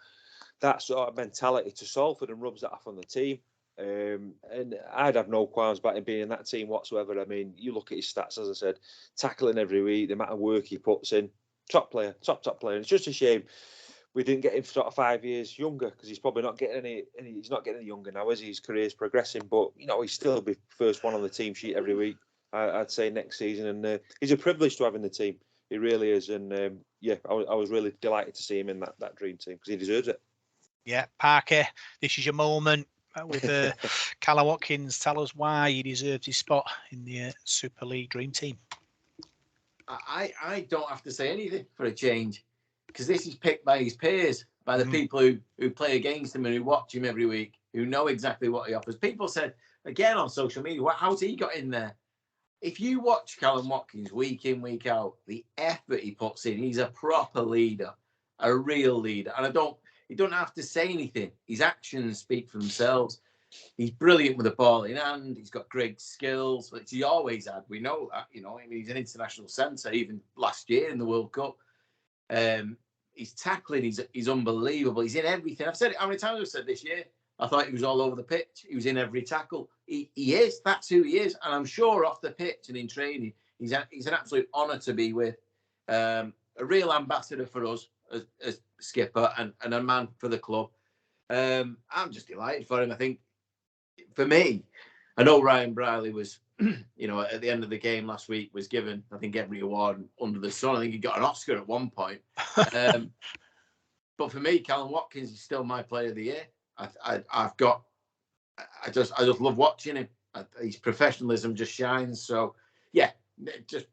sort of mentality to Salford and rubs that off on the team. And I'd have no qualms about him being in that team whatsoever. I mean, you look at his stats, as I said, tackling every week, the amount of work he puts in, top player. And it's just a shame we didn't get him sort of 5 years younger, because he's probably not getting any. He's not getting any younger now as his career's progressing. But you know, he's still be first one on the team sheet every week. I'd say next season, and he's a privilege to have in the team. He really is, and yeah, I was really delighted to see him in that dream team because he deserves it. Yeah, Parker, this is your moment with Callum Watkins. Tell us why he deserves his spot in the Super League Dream Team. I don't have to say anything for a change, because this is picked by his peers, by the people who play against him and who watch him every week, who know exactly what he offers. People said, again on social media, how's he got in there? If you watch Callum Watkins week in, week out, the effort he puts in, he's a proper leader, a real leader. And he don't have to say anything. His actions speak for themselves. He's brilliant with the ball in hand. He's got great skills, which he always had. We know that, you know. I mean, he's an international centre, even last year in the World Cup. He's tackling. He's unbelievable. He's in everything. I've said it how many times I've said this year. I thought he was all over the pitch. He was in every tackle. He is. That's who he is. And I'm sure off the pitch and in training, he's an absolute honour to be with. A real ambassador for us as skipper and a man for the club. I'm just delighted for him. I think, for me, I know Ryan Brierley was, you know, at the end of the game last week was given, I think, every award under the sun. I think he got an Oscar at one point. But for me, Callum Watkins is still my player of the year. I just love watching him. His professionalism just shines. So yeah, just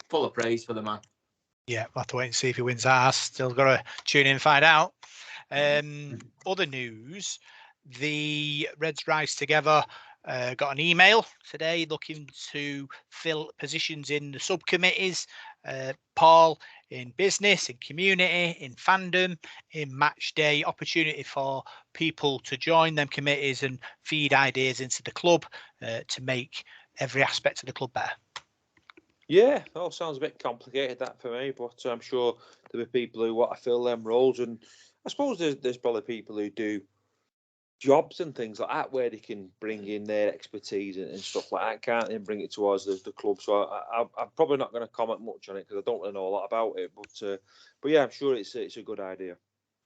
full of praise for the man. Yeah, we'll have to wait and see if he wins ours. Still got to tune in and find out. Other news, the Reds Rise Together got an email today looking to fill positions in the subcommittees. Paul, in business, in community, in fandom, in match day, opportunity for people to join them committees and feed ideas into the club to make every aspect of the club better. Yeah, all sounds a bit complicated, that, for me, but I'm sure there'll be people who want to fill them roles, and I suppose there's probably people who do jobs and things like that where they can bring in their expertise and stuff like that, can't they, and bring it towards the club. So I'm probably not going to comment much on it because I don't really know a lot about it, but yeah, I'm sure it's a good idea.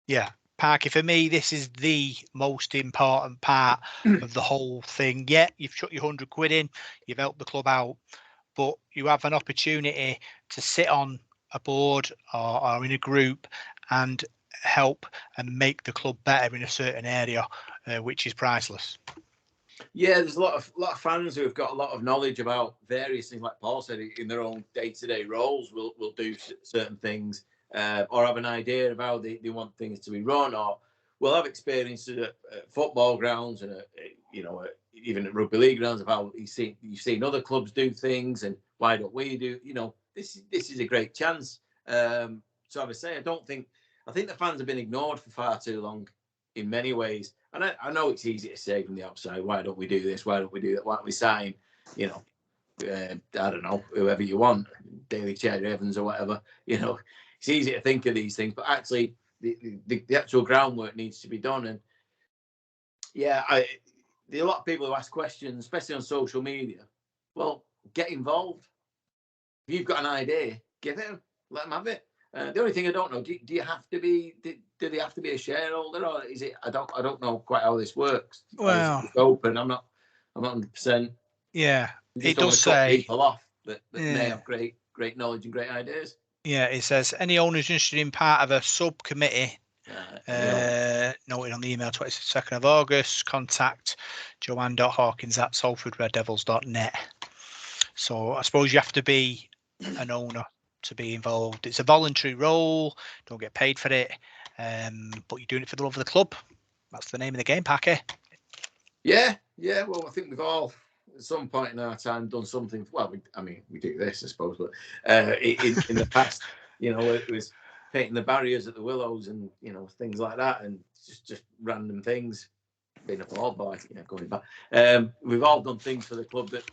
Yeah. Parky, for me, this is the most important part of the whole thing. Yeah, you've chucked your 100 quid in, you've helped the club out, but you have an opportunity to sit on a board or in a group and help and make the club better in a certain area, which is priceless. Yeah, there's a lot of fans who have got a lot of knowledge about various things, like Paul said, in their own day-to-day roles. Will do certain things, or have an idea of how they want things to be run, or will have experiences at football grounds and even at rugby league grounds of how you've seen other clubs do things, and why don't we do? You know, this is a great chance. So I would say I think the fans have been ignored for far too long in many ways. And I know it's easy to say from the outside, why don't we do this? Why don't we do that? Why don't we sign, you know, I don't know, whoever you want, Daly Cherry Evans or whatever. You know, it's easy to think of these things, but actually the actual groundwork needs to be done. And yeah, there are a lot of people who ask questions, especially on social media. Well, get involved. If you've got an idea, give it them. Let them have it. The only thing I don't know, do you have to be? Do they have to be a shareholder, or is it? I don't know quite how this works. Well, it's open. I'm not 100%. Yeah, it does say people off that may have great knowledge and great ideas. Yeah, it says any owners interested in part of a subcommittee. Noted on the email 22nd of August, contact joanne.hawkins@salfordreddevils.net. So I suppose you have to be an owner to be involved. It's a voluntary role, don't get paid for it, but you're doing it for the love of the club. That's the name of the game, Packy. Yeah. Well, I think we've all, at some point in our time, done something. Well, we do this, I suppose, but in the past, it was painting the barriers at the Willows and things like that, and just random things. Being a ball boy, going back. We've all done things for the club that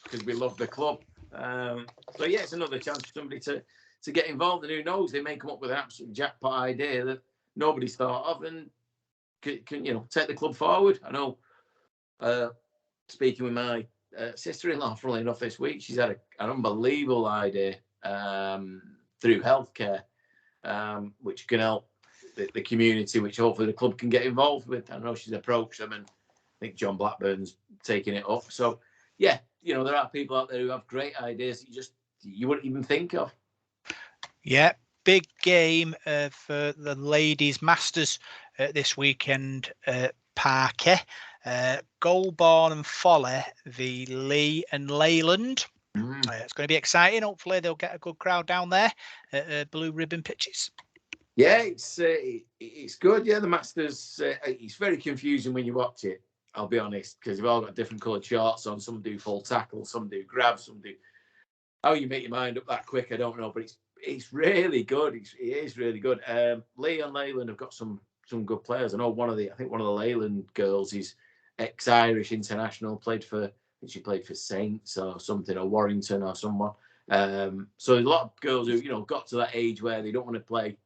because we love the club. So yeah, it's another chance for somebody to get involved, and who knows, they may come up with an absolute jackpot idea that nobody's thought of, and can take the club forward. I know. Speaking with my sister-in-law, funnily enough, this week, she's had an unbelievable idea through healthcare, which can help the community, which hopefully the club can get involved with. I know she's approached them, and I think John Blackburn's taking it up. So, yeah, there are people out there who have great ideas that you wouldn't even think of. Yeah, big game for the ladies' Masters this weekend, Parker. Goulburn and Folly v Lee and Leyland. It's going to be exciting. Hopefully they'll get a good crowd down there at blue ribbon pitches. Yeah, it's good. Yeah, the Masters, it's very confusing when you watch it, I'll be honest, because they've all got different coloured shorts on. Some do full tackle, some do grab, some do... How you make your mind up that quick, I don't know, but it's really good. It is really good. Lee and Leyland have got some good players. I know one of the Leyland girls is ex-Irish international, she played for Saints or something, or Warrington or someone. So there's a lot of girls who got to that age where they don't want to play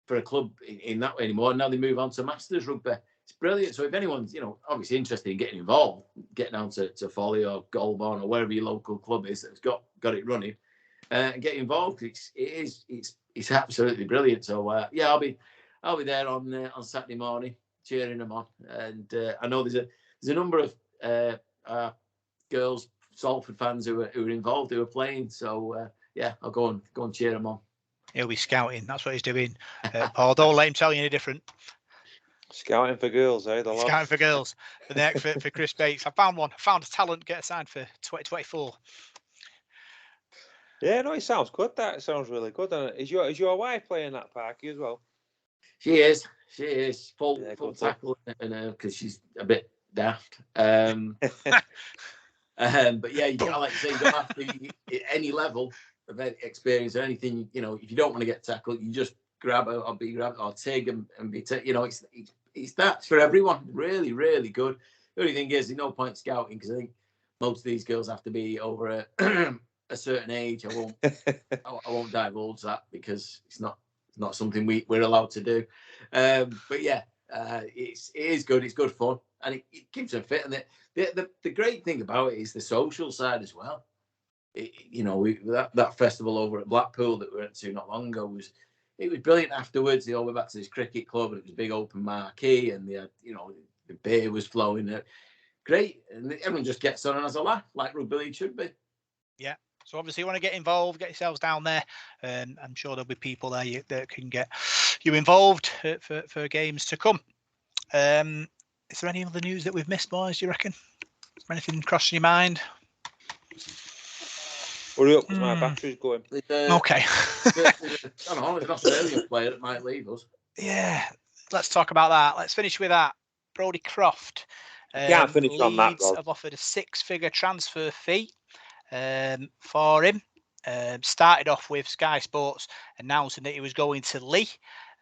for a club in that way anymore. And now they move on to Masters rugby. It's brilliant. So if anyone's obviously interested in getting involved, get down to Folly or Goulburn or wherever your local club is that's got it running, and get involved. It's absolutely brilliant. So yeah, I'll be there on Saturday morning cheering them on. And I know there's a number of girls, Salford fans who are involved, who are playing. So yeah, I'll go and cheer them on. He'll be scouting. That's what he's doing. Paul, don't let him tell you any different. Scouting for girls, eh? Scouting for girls. The next for Chris Bates. I found one. I found a talent. Get assigned for 2024. Yeah, no, it sounds good. That sounds really good. And is your wife playing that Parky as well? She is full tackle, and because she's a bit daft. But yeah, like you say, you don't have to be at any level of experience or anything. If you don't want to get tackled, you just grab or be grabbed or TIG and be it's that's for everyone. Really, really good. The only thing is, there's no point scouting because I think most of these girls have to be over a certain age. I won't divulge that because it's not something we're allowed to do. But yeah, it is good. It's good fun, and it keeps them fit. And the great thing about it is the social side as well. That festival over at Blackpool that we went to not long ago was brilliant. Afterwards, they all went back to this cricket club, and it was a big open marquee, and they had, the beer was flowing. Great, and everyone just gets on and has a laugh like rugby league should be. Yeah. So obviously, you want to get involved, get yourselves down there. I'm sure there'll be people there that can get you involved for games to come. Is there any other news that we've missed, boys? Do you reckon? Is there anything crossing your mind? Hurry up, because my battery's going. Okay. I don't know, there's an Australian player that might leave us. Yeah, let's talk about that. Let's finish with that. Brodie Croft. Can't finish Leeds on that, Rod. have offered a 6-figure transfer fee for him. Started off with Sky Sports announcing that he was going to Lee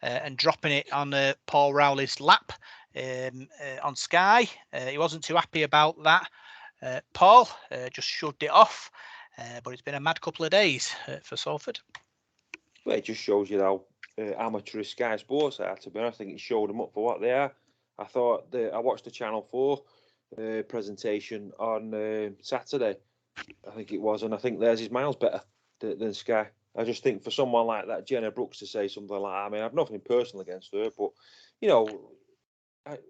and dropping it on Paul Rowley's lap on Sky. He wasn't too happy about that. Paul just shrugged it off. But it's been a mad couple of days for Salford. Well, it just shows you how amateurish Sky Sports are. To be honest, I think it showed them up for what they are. I thought I watched the Channel 4 presentation on Saturday, I think it was, and I think theirs is miles better than Sky. I just think for someone like that, Jenna Brooks, to say something like that, I mean, I've nothing personal against her, but,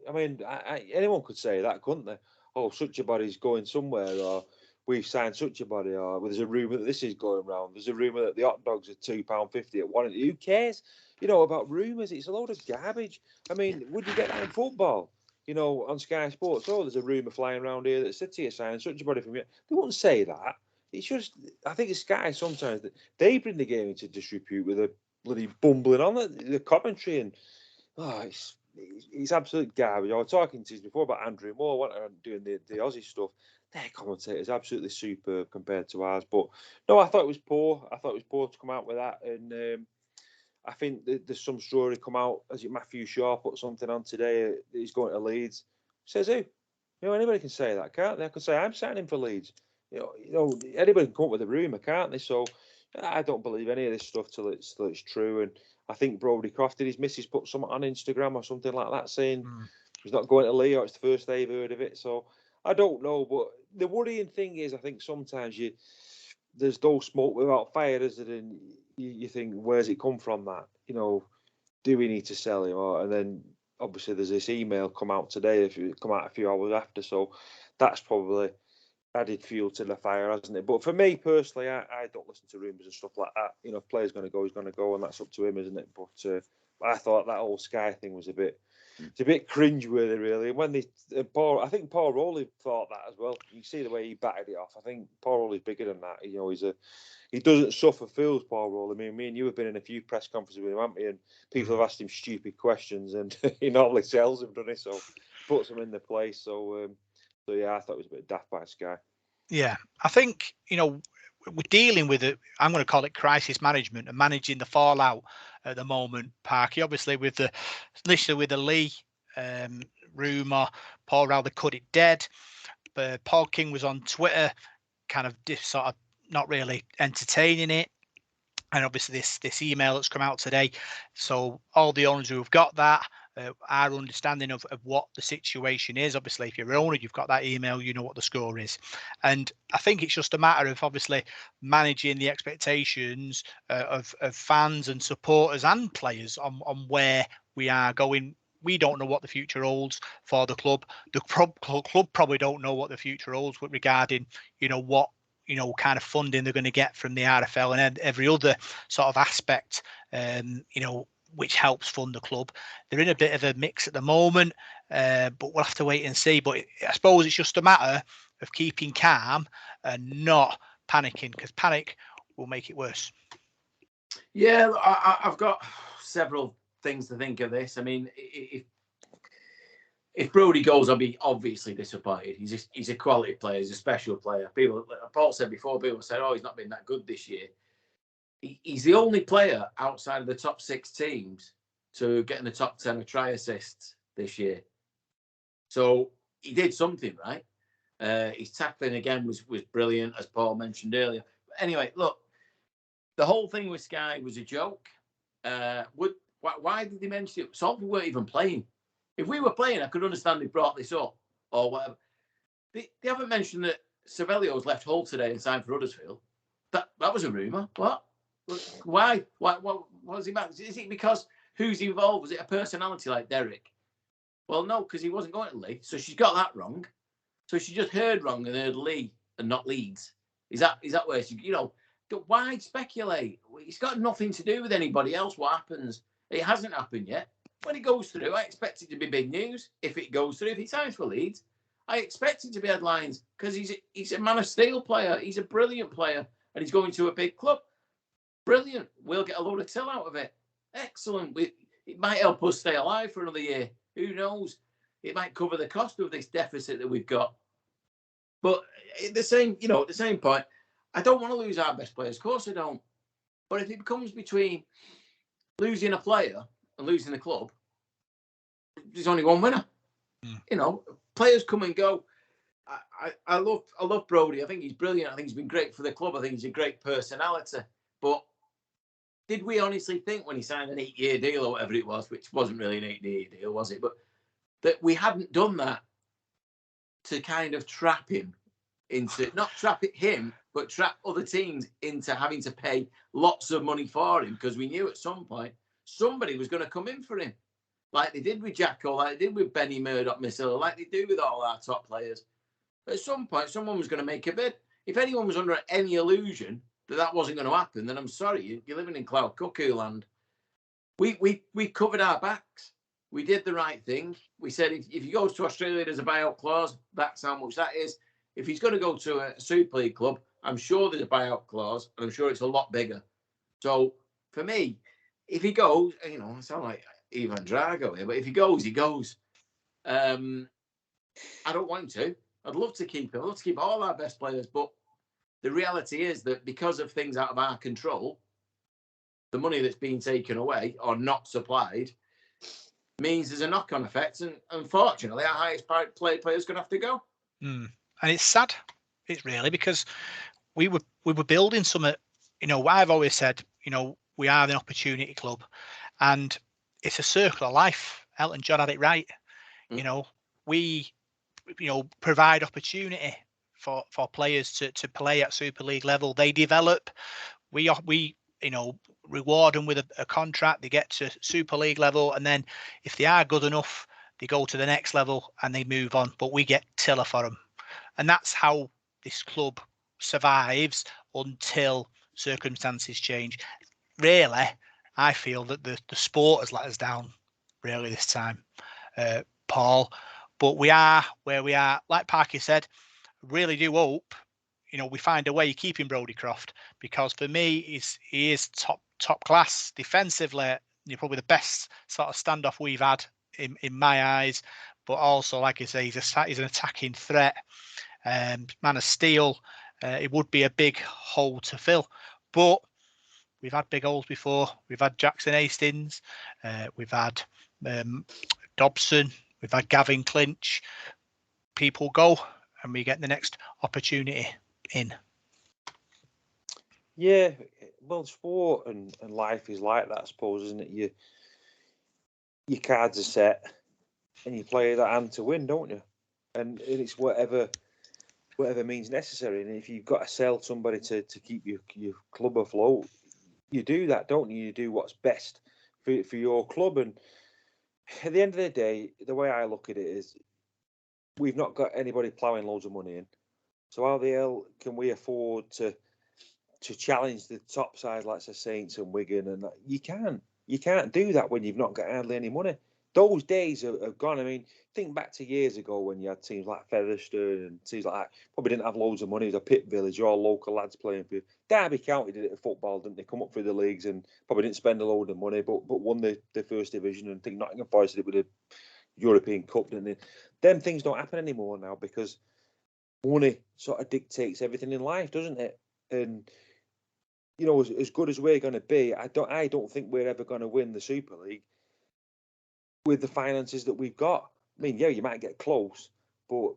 anyone could say that, couldn't they? Oh, such a body's going somewhere, or we've signed such a body, or there's a rumour that this is going round. There's a rumour that the hot dogs are £2.50 at one. Who cares? About rumours. It's a load of garbage. I mean, would you get that in football? On Sky Sports, there's a rumour flying around here that City are signing such a body from you. They wouldn't say that. It's just, I think it's Sky sometimes that they bring the game into disrepute with a bloody bumbling on the commentary, and he's absolute garbage. I was talking to you before about Andrew Moore, doing the Aussie stuff. Their commentator's absolutely superb compared to ours. But no, I thought it was poor. I thought it was poor to come out with that. And I think there's some story come out. As Matthew Shaw put something on today, he's going to Leeds. Says who? Anybody can say that, can't they? I can say I'm signing for Leeds. Anybody can come up with a rumour, can't they? So I don't believe any of this stuff till it's true. And I think Brodie Croft, his missus, put something on Instagram or something like that saying he's not going to Leeds, or it's the first they've heard of it. So I don't know. But the worrying thing is, I think sometimes there's no smoke without fire, is it? And you think, where's it come from? That do we need to sell him? And then obviously there's this email come out today. If it come out a few hours after, so that's probably added fuel to the fire, hasn't it? But for me personally, I don't listen to rumours and stuff like that. If player's going to go, he's going to go, and that's up to him, isn't it? But I thought that whole Sky thing was a bit cringeworthy, really. And when I think Paul Rowley thought that as well. You see the way he batted it off. I think Paul Rowley's bigger than that. He doesn't suffer fools, Paul Rowley. I mean, me and you have been in a few press conferences with him, haven't we? And people have asked him stupid questions, and he normally sells them, doesn't he? So puts them in their place. So yeah, I thought it was a bit daft by Sky. Yeah, I think we're dealing with it. I'm going to call it crisis management and managing the fallout at the moment, Parky. Obviously, initially with the Lee rumour, Paul Rowley cut it dead. But Paul King was on Twitter, kind of sort of not really entertaining it. And obviously this email that's come out today. So all the owners who have got that, our understanding of what the situation is. Obviously, if you're an owner, you've got that email, you know what the score is. And I think it's just a matter of obviously managing the expectations of fans and supporters and players on where we are going. We don't know what the future holds for the club. The club probably don't know what the future holds regarding, what kind of funding they're going to get from the RFL and every other sort of aspect, which helps fund the club. They're in a bit of a mix at the moment, but we'll have to wait and see. But I suppose it's just a matter of keeping calm and not panicking, because panic will make it worse. Yeah, I've got several things to think of this. I mean, if Brodie goes, I'll be obviously disappointed. He's a quality player. He's a special player. Paul said before, people said, "Oh, he's not been that good this year." He's the only player outside of the top 6 teams to get in the top 10 of try assists this year. So he did something right. His tackling again was brilliant, as Paul mentioned earlier. But anyway, look, the whole thing with Sky was a joke. Why did they mention it? Salford weren't even playing. If we were playing, I could understand they brought this up or whatever. They haven't mentioned that Savelio's left Hull today and signed for Huddersfield. That was a rumour. What? Why? What was it about? Is it because who's involved? Was it a personality like Derek? Well, no, because he wasn't going to Lee. So she's got that wrong. So she just heard wrong and heard Lee and not Leeds. Is that where she, why speculate? It's got nothing to do with anybody else. What happens? It hasn't happened yet. When it goes through, I expect it to be big news. If it goes through, if he signs for Leeds, I expect it to be headlines because he's a man of steel player. He's a brilliant player and he's going to a big club. Brilliant. We'll get a load of till out of it. Excellent. It might help us stay alive for another year. Who knows? It might cover the cost of this deficit that we've got. But at the same point, I don't want to lose our best players. Of course I don't. But if it comes between losing a player and losing the club, there's only one winner. Players come and go. I love Brodie. I think he's brilliant. I think he's been great for the club. I think he's a great personality. But did we honestly think when he signed an 8-year deal or whatever it was, which wasn't really an 8-year deal, was it? But that we hadn't done that to kind of trap him into, not trap him, but trap other teams into having to pay lots of money for him, because we knew at some point somebody was going to come in for him, like they did with Jacko, like they did with Benny Murdoch, Missilla, like they do with all our top players. At some point, someone was going to make a bid. If anyone was under any illusion that wasn't going to happen, then I'm sorry, you're living in cloud cuckoo land. We covered our backs. We did the right thing. We said if he goes to Australia, there's a buyout clause. That's how much that is. If he's going to go to a Super League club, I'm sure there's a buyout clause, and I'm sure it's a lot bigger. So for me, if he goes, I sound like Ivan Drago here, but if he goes, he goes. I don't want to. I'd love to keep him. I'd love to keep all our best players, but the reality is that because of things out of our control, the money that's being taken away or not supplied means there's a knock-on effect, and unfortunately, our highest paid players going to have to go. And it's sad. It's really, because we were building something. You know, I've always said, you know, we are an opportunity club, and it's a circle of life. Elton John had it right. You know, we, you know, provide opportunity for players to play at Super League level. They develop. We you know, reward them with a contract. They get to Super League level, and then if they are good enough, they go to the next level and they move on. But we get tiller for them, and that's how this club survives until circumstances change. Really, I feel that the sport has let us down really this time, Paul. But we are where we are. Like Parky said, really do hope, you know, we find a way of keeping Brodie Croft, because for me, he is top class defensively. You're probably the best sort of standoff we've had in my eyes. But also, like I say, he's an attacking threat. Man of steel. It would be a big hole to fill, but we've had big holes before. We've had Jackson Hastings, we've had Dobson, we've had Gavin Clinch. People go, and we get the next opportunity in. Yeah, well, sport and life is like that, I suppose, isn't it? Your cards are set, and you play that hand to win, don't you? And it's whatever means necessary. And if you've got to sell somebody to keep your club afloat, you do that, don't you? You do what's best for your club. And at the end of the day, the way I look at it is, we've not got anybody ploughing loads of money in. So how the hell can we afford to challenge the top sides like the Saints and Wigan? And you can't do that when you've not got hardly any money. Those days are gone. I mean, think back to years ago when you had teams like Featherstone and teams like that. Probably didn't have loads of money. It was a pit village, all local lads playing for you. Derby County did it at football, didn't they? Come up through the leagues and probably didn't spend a load of money, but won the first division. And I think Nottingham Forest did it with the European Cup, didn't they? Them things don't happen anymore now, because money sort of dictates everything in life, doesn't it? And you know, as good as we're going to be, I don't think we're ever going to win the Super League with the finances that we've got. I mean, yeah, you might get close, but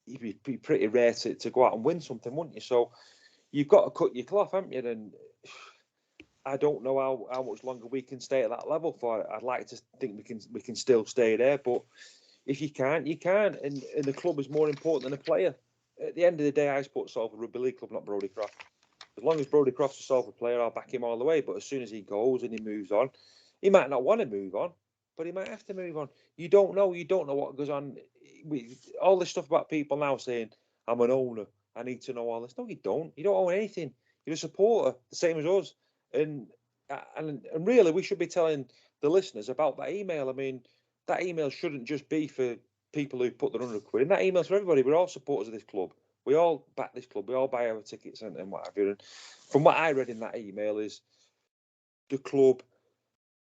you'd be pretty rare to go out and win something, wouldn't you? So you've got to cut your cloth, haven't you? And I don't know how much longer we can stay at that level for it. I'd like to think we can still stay there, but if you can't, you can't. And the club is more important than a player. At the end of the day, I support Salford Rugby League Club, not Brodie Croft. As long as Brodie Croft's a Salford player, I'll back him all the way. But as soon as he goes and he moves on, he might not want to move on, but he might have to move on. You don't know. You don't know what goes on. All this stuff about people now saying, I'm an owner, I need to know all this. No, you don't. You don't own anything. You're a supporter, the same as us. And really, we should be telling the listeners about that email. I mean, that email shouldn't just be for people who put their £100 in. That email's for everybody. We're all supporters of this club. We all back this club. We all buy our tickets and what have you. And from what I read in that email is the club,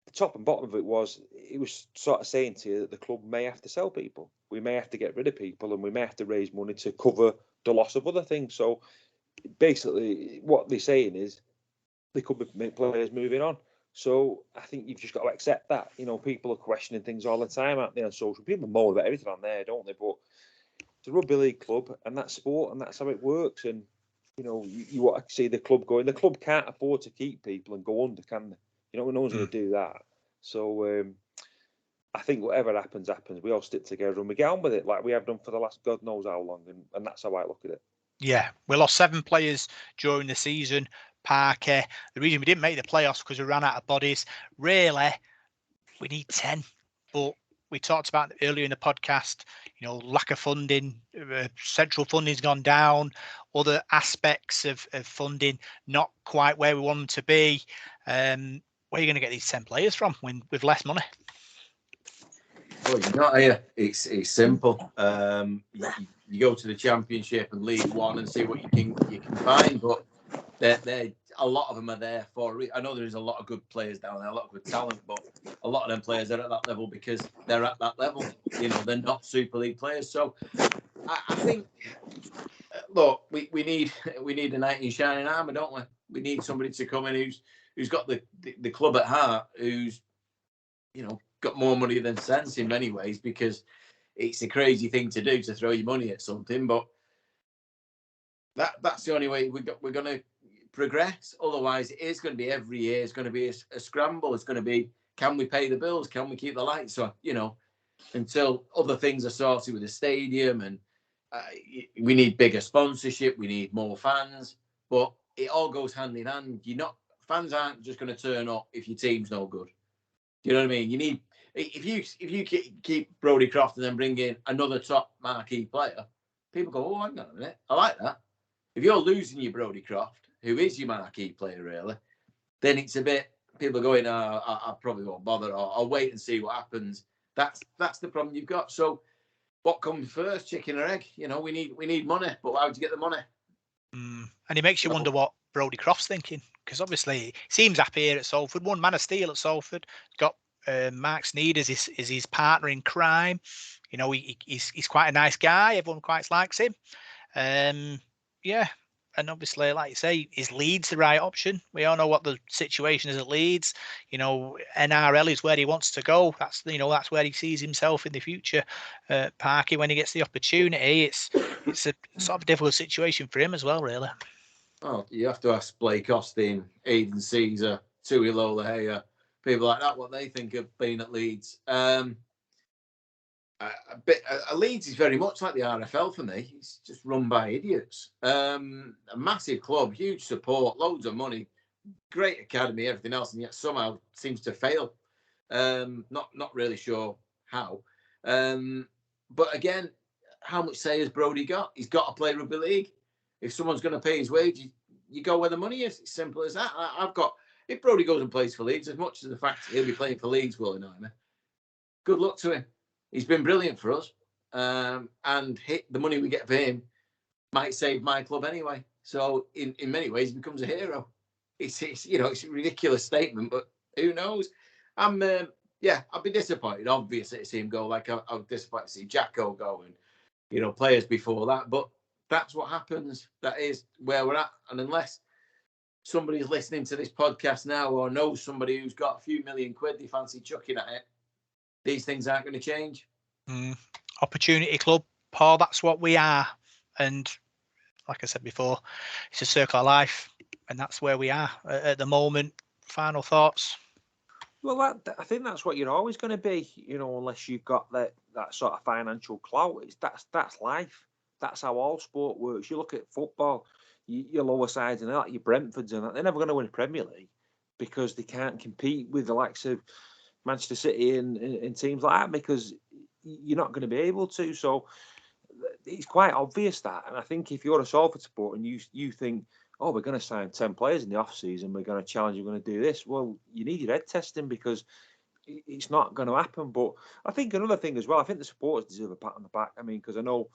the top and bottom of it was sort of saying to you that the club may have to sell people. We may have to get rid of people, and we may have to raise money to cover the loss of other things. So basically what they're saying is they could be players moving on. So I think you've just got to accept that. You know, people are questioning things all the time out there on social. People moan about everything on there, don't they? But it's a rugby league club, and that's sport, and that's how it works. And you know, you want to see the club going. The club can't afford to keep people and go under, can they? You know, no one's going to do that. So I think whatever happens, happens. We all stick together and we get on with it, like we have done for the last God knows how long. And that's how I look at it. Yeah, we lost 7 players during the season. Parker. The reason we didn't make the playoffs because we ran out of bodies. Really, we need 10. But we talked about earlier in the podcast, you know, lack of funding, central funding's gone down, other aspects of funding not quite where we want them to be. Where are you going to get these 10 players from with less money? Well, you're not here. It's simple. You go to the Championship and League One and see what you can find, but they're a lot of them are there for. I know there is a lot of good players down there, a lot of good talent, but a lot of them players are at that level because they're at that level. You know, they're not Super League players. So I think, look, we need a knight in shining armour, don't we? We need somebody to come in who's got the club at heart, who's, you know, got more money than sense in many ways, because it's a crazy thing to do, to throw your money at something, but that's the only way we're going to progress. Otherwise, it is going to be every year. It's going to be a scramble. It's going to be, can we pay the bills? Can we keep the lights on? You know, until other things are sorted with the stadium, and we need bigger sponsorship. We need more fans, but it all goes hand in hand. Fans aren't just going to turn up if your team's no good. Do you know what I mean? You need, if you keep Brodie Croft and then bring in another top marquee player, people go, oh, hang on a minute, I like that. If you're losing your Brodie Croft, who is your marquee player really, then it's a bit, people are going, I probably won't bother, or I'll wait and see what happens. That's the problem you've got. So what comes first, chicken or egg? You know, we need money, but how do you get the money? And it makes you wonder what Brodie Croft's thinking, because obviously he seems happy here at Salford. One man of steel at Salford. Got Mark Sneed as his partner in crime. You know, he's quite a nice guy. Everyone quite likes him. Yeah. And obviously, like you say, is Leeds the right option? We all know what the situation is at Leeds. You know, NRL is where he wants to go. That's where he sees himself in the future. Parky, when he gets the opportunity, it's a sort of difficult situation for him as well, really. Oh, you have to ask Blake Austin, Aidan Caesar, Tui Lola, people like that, what they think of being at Leeds. Leeds is very much like the RFL for me. It's just run by idiots. A massive club, huge support, loads of money, great academy, everything else, and yet somehow seems to fail. Not really sure how. But again, how much say has Brodie got? He's got to play rugby league. If someone's going to pay his wage, you go where the money is. It's simple as that. If Brodie goes and plays for Leeds, as much as the fact he'll be playing for Leeds, will he? Good luck to him. He's been brilliant for us, and the money we get for him might save my club anyway. So in many ways, he becomes a hero. It's a ridiculous statement, but who knows? I'll be disappointed, obviously, to see him go. Like I'm disappointed to see Jacko go, and players before that. But that's what happens. That is where we're at. And unless somebody's listening to this podcast now or knows somebody who's got a few million quid they fancy chucking at it, these things aren't going to change. Opportunity club, Paul, that's what we are. And like I said before, it's a circle of life, and that's where we are at the moment. Final thoughts? Well, I think that's what you're always going to be, unless you've got that sort of financial clout. That's life. That's how all sport works. You look at football, your lower sides and that, your Brentfords and that, they're never going to win a Premier League because they can't compete with the likes of Manchester City and teams like that, because you're not going to be able to. So it's quite obvious that. And I think if you're a Salford supporter and you think, oh, we're going to sign 10 players in the off-season, we're going to challenge, we're going to do this, well, you need your head testing, because it's not going to happen. But I think another thing as well, I think the supporters deserve a pat on the back. I mean, because I know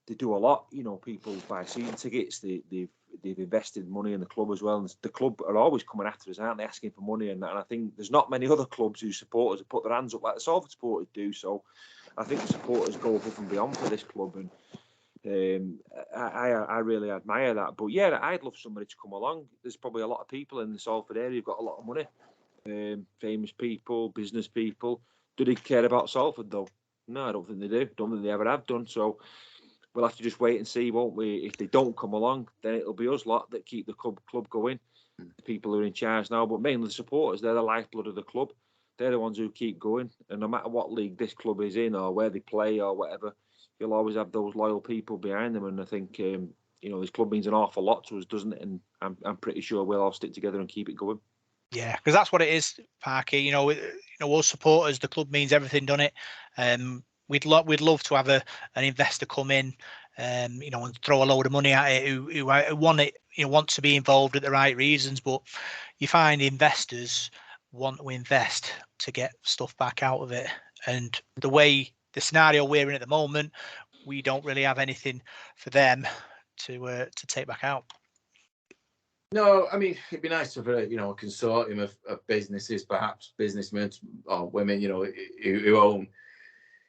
they do a lot. People buy season tickets, they've invested money in the club as well. And the club are always coming after us, aren't they, asking for money and that. And I think there's not many other clubs whose supporters have put their hands up like the Salford supporters do. So I think the supporters go above and beyond for this club, and I really admire that. But yeah, I'd love somebody to come along. There's probably a lot of people in the Salford area who've got a lot of money, famous people, business people. Do they care about Salford though? No, I don't think they do. Don't think they ever have done. So we'll have to just wait and see, won't we? If they don't come along, then it'll be us lot that keep the club going. The people who are in charge now, but mainly the supporters, they're the lifeblood of the club. They're the ones who keep going. And no matter what league this club is in or where they play or whatever, you'll always have those loyal people behind them. And I think, this club means an awful lot to us, doesn't it? And I'm pretty sure we'll all stick together and keep it going. Yeah, because that's what it is, Parky. Us supporters, the club means everything, doesn't it? We'd love to have an investor come in, and throw a load of money at it who want it, want to be involved at the right reasons. But you find investors want to invest to get stuff back out of it, and the scenario we're in at the moment, we don't really have anything for them to take back out. No, I mean, it'd be nice to have a consortium of businesses, perhaps businessmen or women, who own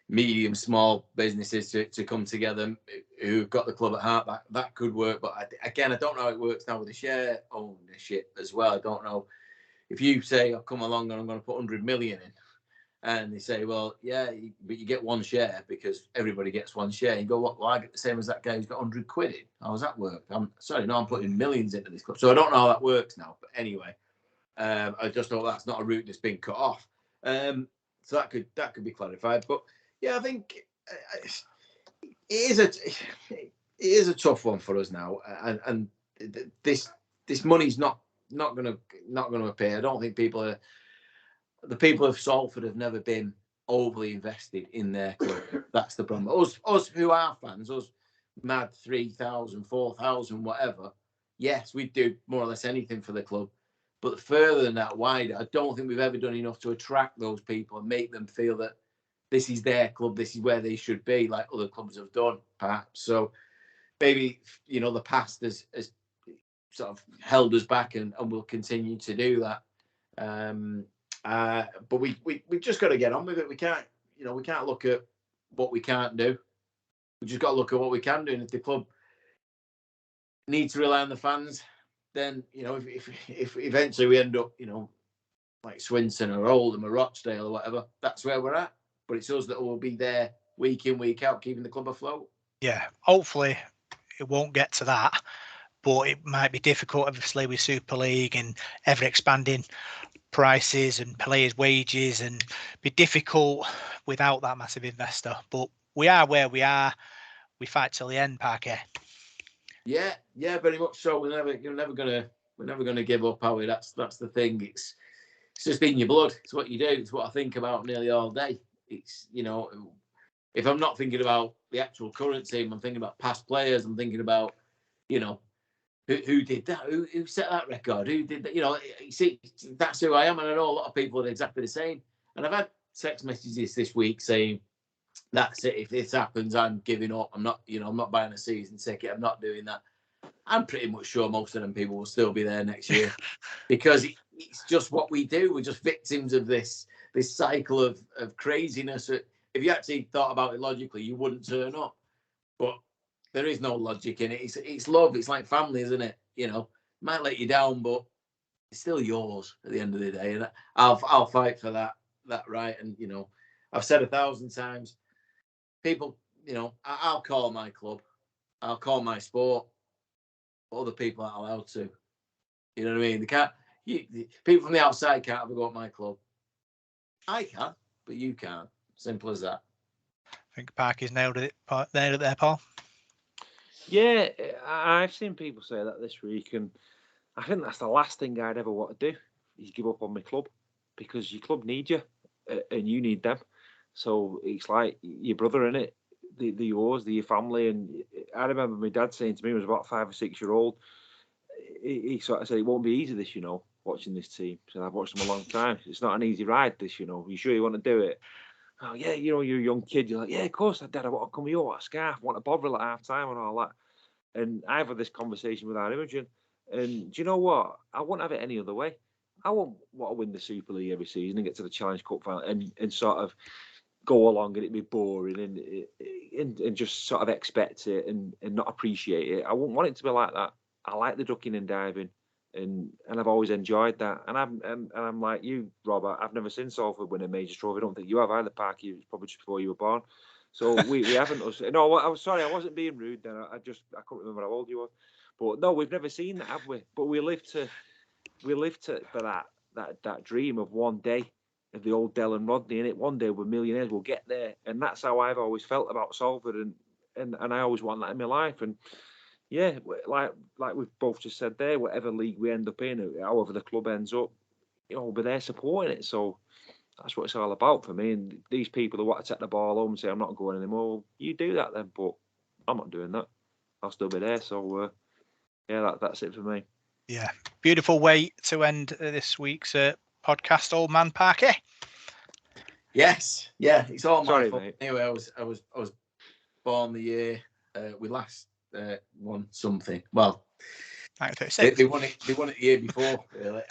medium, small businesses to come together, who've got the club at heart. That could work. But I don't know how it works now with the share ownership as well. I don't know if you say, I'll come along and I'm going to put 100 million in. And they say, well, yeah, but you get one share because everybody gets one share. You go, well, I get the same as that guy who's got 100 quid in. How does that work? I'm putting millions into this club. So I don't know how that works now. But anyway, I just know that's not a route that's been cut off. So that could be clarified. But yeah, I think it is a tough one for us now. And this money's not going to appear. I don't think the people of Salford have never been overly invested in their club. That's the problem. Us who are fans, us mad 3,000, 4,000, whatever. Yes, we do more or less anything for the club. But further than that, wider, I don't think we've ever done enough to attract those people and make them feel that this is their club, this is where they should be, like other clubs have done, perhaps. So maybe, the past has sort of held us back and will continue to do that. But we just got to get on with it. We can't look at what we can't do. We just got to look at what we can do. And if the club needs to rely on the fans, then if eventually we end up like Swinton or Oldham or Rochdale or whatever, that's where we're at. But it's us that will be there week in, week out, keeping the club afloat. Yeah, hopefully it won't get to that, but it might be difficult, obviously, with Super League and ever expanding prices and players' wages, and be difficult without that massive investor. But we are where we are. We fight till the end, Parker. Yeah, very much so. We're never gonna give up, are we? That's the thing. It's just in your blood. It's what you do. It's what I think about nearly all day. It's if I'm not thinking about the actual current team, I'm thinking about past players. I'm thinking about who did that, who set that record, who did that. You see, that's who I am, and I know a lot of people are exactly the same. And I've had text messages this week saying, that's it. If this happens, I'm giving up. I'm not buying a season ticket. I'm not doing that. I'm pretty much sure most of them people will still be there next year because it's just what we do. We're just victims of this cycle of craziness. If you actually thought about it logically, you wouldn't turn up. But there is no logic in it. It's love. It's like family, isn't it? Might let you down, but it's still yours at the end of the day. And I'll fight for that right. And I've said 1,000 times, people, I'll call my club, I'll call my sport. Other people aren't allowed to. You know what I mean? They can't. People from the outside can't have a go at my club. I can, but you can't. Simple as that. I think Parky's nailed it there, Paul. Yeah, I've seen people say that this week, and I think that's the last thing I'd ever want to do is give up on my club, because your club needs you and you need them. So it's like your brother, innit? They're yours, they're your family. And I remember my dad saying to me, when I was about 5 or 6 year old, he sort of said, it won't be easy this, watching this team. So I've watched them a long time. It's not an easy ride, this, You sure you want to do it? Oh, yeah, you're a young kid. You're like, yeah, of course, Dad, I want to come with you. I want a scarf, I want a Bovril at half time and all that. And I've had this conversation with our Imogen. And do you know what? I wouldn't have it any other way. I won't want to win the Super League every season and get to the Challenge Cup final and sort of go along and it'd be boring and just sort of expect it and not appreciate it. I wouldn't want it to be like that. I like the ducking and diving, and I've always enjoyed that. And I'm like you, Robert. I've never seen Salford win a major trophy. I don't think you have either, Park. You was probably just before you were born. So we haven't. No, I was sorry. I wasn't being rude. Then I couldn't remember how old you were. But no, we've never seen that, have we? But we live for that dream of one day of the old Dell and Rodney, and it one day we're millionaires, we'll get there. And that's how I've always felt about Salford, and I always want that in my life. And yeah, like we've both just said there, whatever league we end up in, however the club ends up, we'll be there supporting it. So that's what it's all about for me. And these people who want to take the ball home and say, I'm not going anymore, well, you do that then, but I'm not doing that. I'll still be there. So yeah, that's it for me. Yeah, beautiful way to end this week's podcast, old man Parky. Yes, yeah, it's all my fault. Mate. Anyway, I was born the year we last won something. Well, 1936. They won it. They won it the year before, really.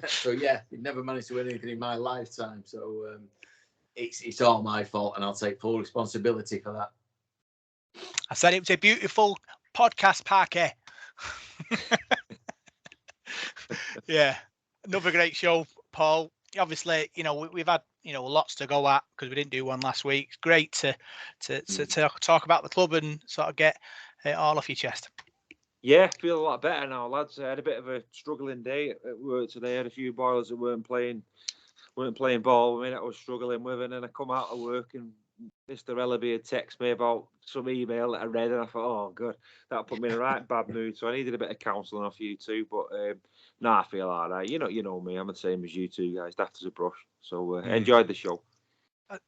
So yeah, they never managed to win anything in my lifetime. So it's all my fault, and I'll take full responsibility for that. I said it was a beautiful podcast parquet. Yeah, another great show, Paul. Obviously, we've had lots to go at because we didn't do one last week. It's great to talk about the club and sort of get it all off your chest. Yeah, feel a lot better now, lads. I had a bit of a struggling day at work today. I had a few boys that weren't playing ball with me that I was struggling with, and then I come out of work and Mr. Ellaby had texted me about some email that I read, and I thought, oh god, that put me in a right bad mood. So I needed a bit of counselling off you two, but I feel all right. You know me, I'm the same as you two guys, daft as a brush. So enjoyed the show.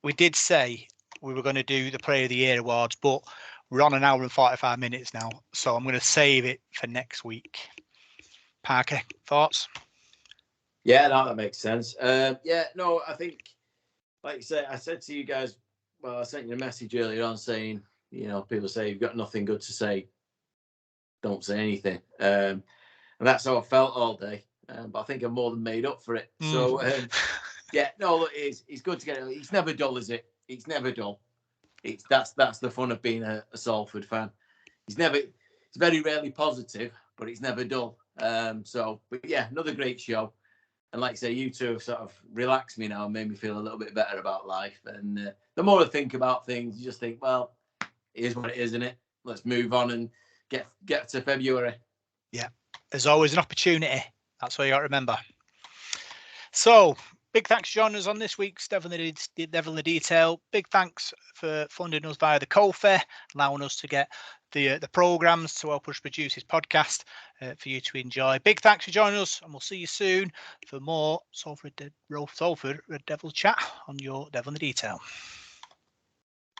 We did say we were going to do the Player of the Year awards, but we're on an hour and 45 minutes now, so I'm going to save it for next week. Parker, thoughts? Yeah, no, that makes sense. I think, like you say, I said to you guys, well, I sent you a message earlier on saying, people say you've got nothing good to say, don't say anything. And that's how I felt all day. But I think I'm more than made up for it. So, it's good to get it. It's never dull, is it? It's never dull. That's the fun of being a Salford fan. It's very rarely positive, but it's never dull. But yeah, another great show. And like I say, you two have sort of relaxed me now and made me feel a little bit better about life. And the more I think about things, you just think, well, it is what it is, isn't it? Let's move on and get to February. Yeah, there's always an opportunity. That's what you got to remember. So, big thanks for joining us on this week's Devil in the Detail. Big thanks for funding us via the Ko-fi, allowing us to get the programmes to help us produce this podcast for you to enjoy. Big thanks for joining us, and we'll see you soon for more Salford Red Devil chat on your Devil in the Detail.